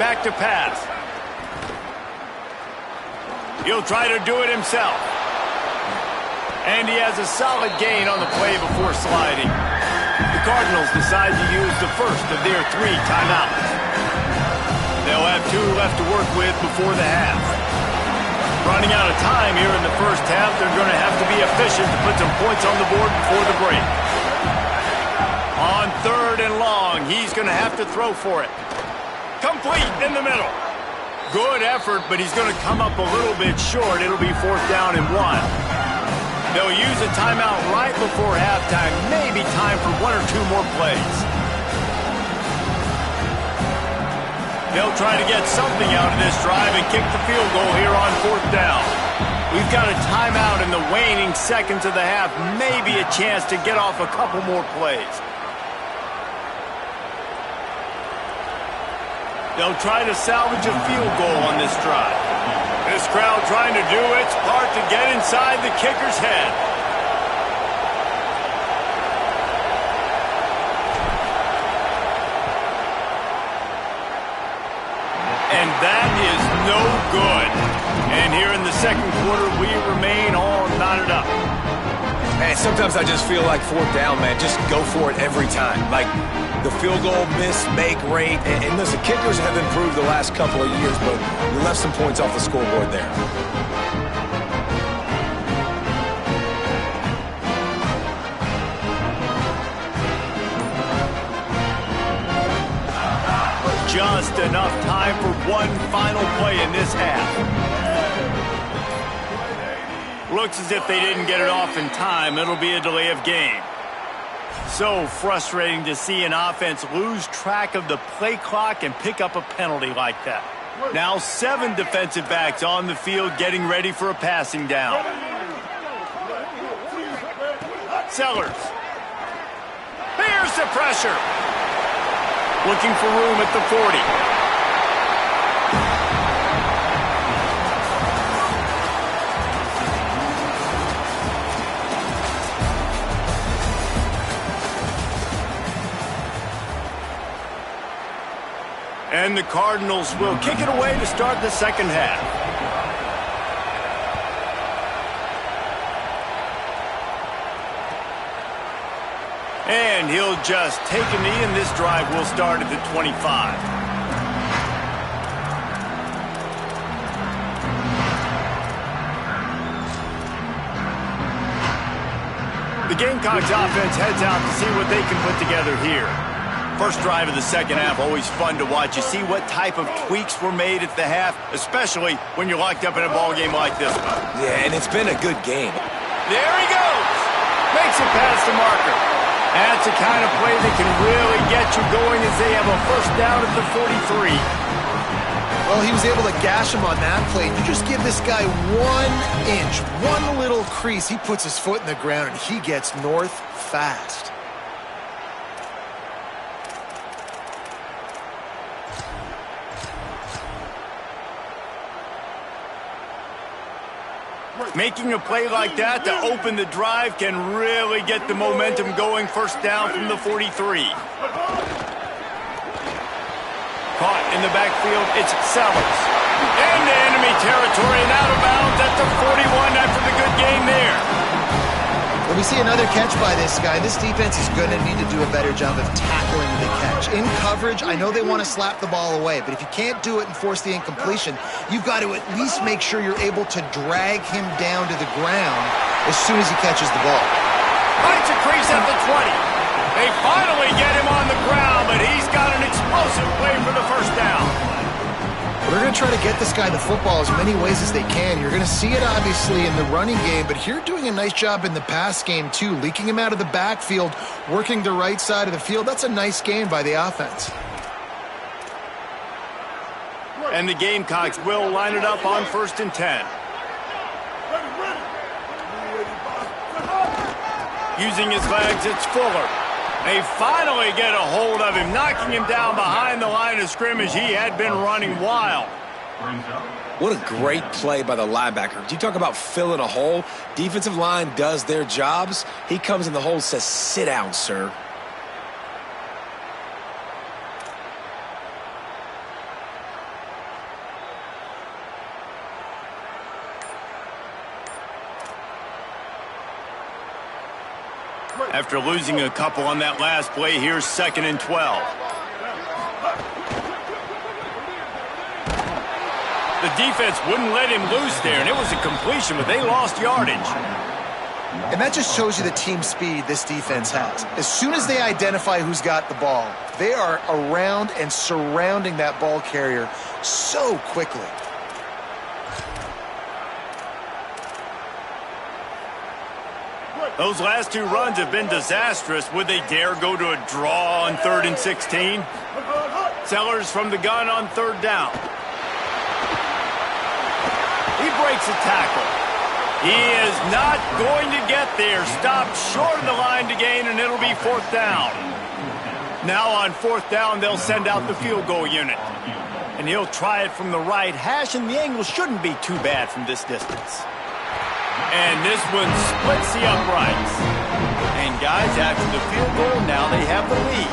Back to pass. He'll try to do it himself. And he has a solid gain on the play before sliding. The Cardinals decide to use the first of their 3 timeouts. They'll have 2 left to work with before the half. Running out of time here in the first half, they're going to have to be efficient to put some points on the board before the break. On third and long, he's going to have to throw for it. Complete in the middle. Good effort, but he's going to come up a little bit short. It'll be 4th down and 1. They'll use a timeout right before halftime. Maybe time for 1 or 2 more plays. They'll try to get something out of this drive and kick the field goal here on 4th down. We've got a timeout in the waning seconds of the half. Maybe a chance to get off a couple more plays. They'll try to salvage a field goal on this drive. This crowd trying to do its part to get inside the kicker's head. And that is no good. And here in the second quarter, we remain all knotted up. Man, sometimes I just feel like 4th down, man. Just go for it every time. Like, the field goal miss-make rate. And listen, kickers have improved the last couple of years, but you left some points off the scoreboard there. Just enough time for one final play in this half. Looks as if they didn't get it off in time. It'll be a delay of game. So frustrating to see an offense lose track of the play clock and pick up a penalty like that. Now 7 defensive backs on the field getting ready for a passing down. Sellers. Here's the pressure. Looking for room at the 40. And the Cardinals will kick it away to start the second half. And he'll just take a knee, and this drive will start at the 25. The Gamecocks offense heads out to see what they can put together here. First drive of the second half, always fun to watch. You see what type of tweaks were made at the half, especially when you're locked up in a ball game like this one. Yeah, and it's been a good game. There he goes. Makes it past the marker. That's the kind of play that can really get you going as they have a first down at the 43. Well, he was able to gash him on that play. You just give this guy 1 inch, one little crease. He puts his foot in the ground, and he gets north fast. Making a play like that to open the drive can really get the momentum going. First down from the 43. Caught in the backfield, it's Sellers. Into enemy territory and out of bounds at the 41 after the good game there. When we see another catch by this guy, this defense is going to need to do a better job of tackling the catch. In coverage, I know they want to slap the ball away, but if you can't do it and force the incompletion, you've got to at least make sure you're able to drag him down to the ground as soon as he catches the ball. Finds a crease at the 20. They finally get him on the ground, but he's got an explosive play for the first down. They're going to try to get this guy the football as many ways as they can. You're going to see it, obviously, in the running game, but here doing a nice job in the pass game, too. Leaking him out of the backfield, working the right side of the field. That's a nice game by the offense. And the Gamecocks will line it up on 1st and 10. Using his legs, it's Fuller. They finally get a hold of him, knocking him down behind the line of scrimmage. He had been running wild. What a great play by the linebacker. Do you talk about filling a hole? Defensive line does their jobs. He comes in the hole and says, "Sit down, sir." After losing a couple on that last play, here's 2nd and 12. The defense wouldn't let him loose there, and it was a completion, but they lost yardage. And that just shows you the team speed this defense has. As soon as they identify who's got the ball, they are around and surrounding that ball carrier so quickly. Those last two runs have been disastrous. Would they dare go to a draw on 3rd and 16? Sellers from the gun on 3rd down. He breaks a tackle. He is not going to get there. Stopped short of the line to gain, and it'll be 4th down. Now on 4th down, they'll send out the field goal unit. And he'll try it from the right hash, and the angle shouldn't be too bad from this distance. And this one splits the uprights. And guys, after the field goal, now they have the lead.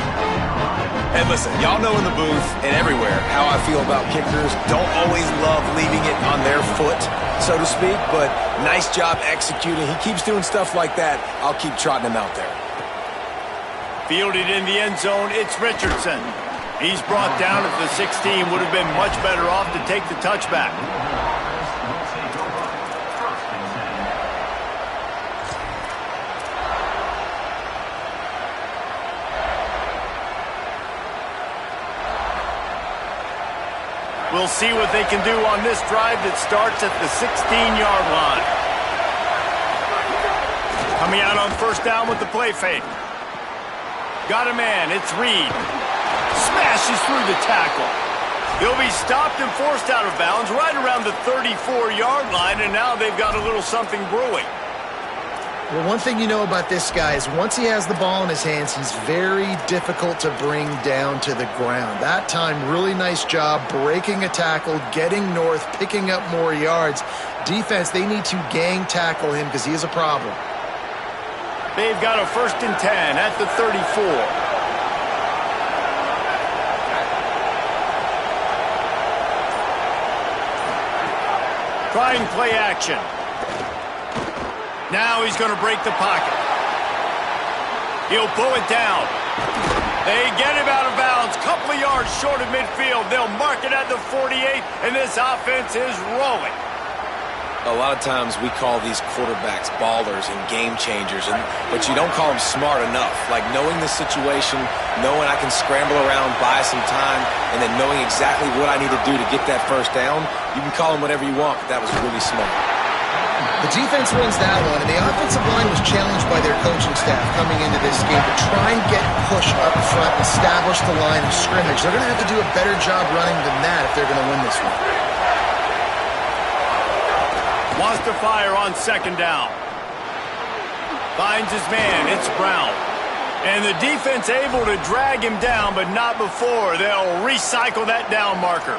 And listen, y'all know in the booth and everywhere how I feel about kickers. Don't always love leaving it on their foot, so to speak, but nice job executing. He keeps doing stuff like that. I'll keep trotting him out there. Fielded in the end zone, it's Richardson. He's brought down at the 16. Would have been much better off to take the touchback. We'll see what they can do on this drive that starts at the 16-yard line. Coming out on 1st down with the play fake. Got a man, it's Reed. Smashes through the tackle. He'll be stopped and forced out of bounds right around the 34-yard line, and now they've got a little something brewing. Well, one thing you know about this guy is once he has the ball in his hands, he's very difficult to bring down to the ground. That time, really nice job breaking a tackle, getting north, picking up more yards. Defense, they need to gang tackle him because he is a problem. They've got a 1st and 10 at the 34. Trying play action. Now he's going to break the pocket. He'll pull it down. They get him out of bounds. Couple of yards short of midfield. They'll mark it at the 48, and this offense is rolling. A lot of times we call these quarterbacks ballers and game changers, but you don't call them smart enough. Like knowing the situation, knowing I can scramble around, buy some time, and then knowing exactly what I need to do to get that 1st down, you can call them whatever you want, but that was really smart. The defense wins that one, and the offensive line was challenged by their coaching staff coming into this game to try and get push up front and establish the line of scrimmage. They're going to have to do a better job running than that if they're going to win this one. Wants to fire on 2nd down. Finds his man, it's Brown. And the defense able to drag him down, but not before. They'll recycle that down marker.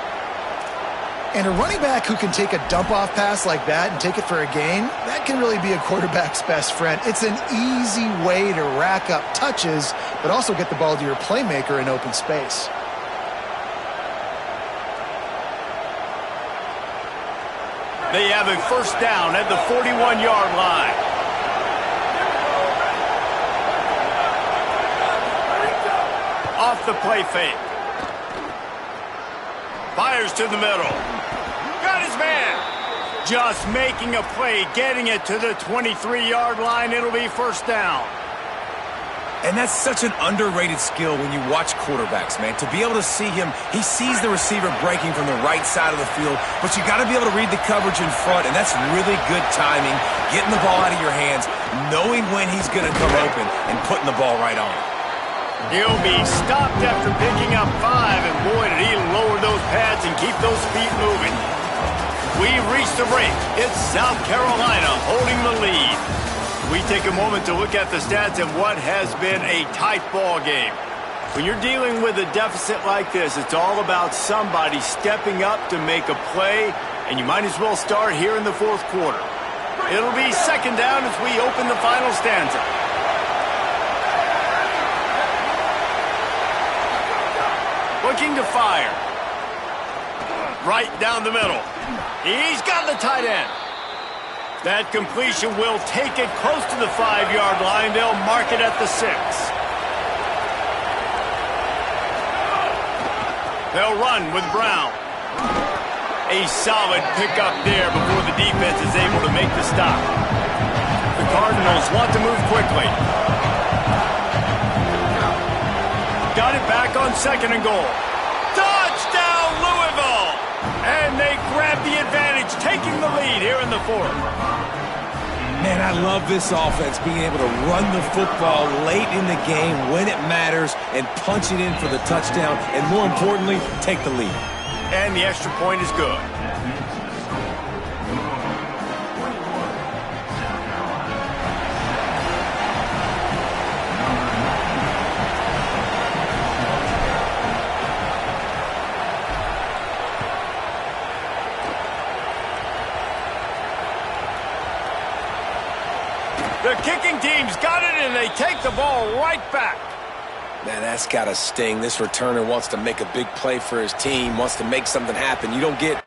And a running back who can take a dump-off pass like that and take it for a gain, that can really be a quarterback's best friend. It's an easy way to rack up touches, but also get the ball to your playmaker in open space. They have a 1st down at the 41-yard line. the play fake. Fires to the middle. Got his man. Just making a play, getting it to the 23-yard line. It'll be first down. And that's such an underrated skill when you watch quarterbacks, man. To be able to see him, he sees the receiver breaking from the right side of the field, but you got to be able to read the coverage in front, and that's really good timing, getting the ball out of your hands, knowing when he's going to come open, and putting the ball right on. He'll be stopped after picking up 5, and boy, did he lower those pads and keep those feet moving. We've reached the break. It's South Carolina holding the lead. We take a moment to look at the stats of what has been a tight ball game. When you're dealing with a deficit like this, it's all about somebody stepping up to make a play, and you might as well start here in the fourth quarter. It'll be second down as we open the final stanza. Looking to fire. Right down the middle. He's got the tight end. That completion will take it close to the 5-yard line. They'll mark it at the 6. They'll run with Brown. A solid pickup there before the defense is able to make the stop. The Cardinals want to move quickly. Got it back on second and goal. Touchdown, Louisville! And they grab the advantage, taking the lead here in the fourth. Man, I love this offense, being able to run the football late in the game when it matters and punch it in for the touchdown, and more importantly, take the lead. And the extra point is good. The kicking team's got it, and they take the ball right back. Man, that's got to sting. This returner wants to make a big play for his team, wants to make something happen. You don't get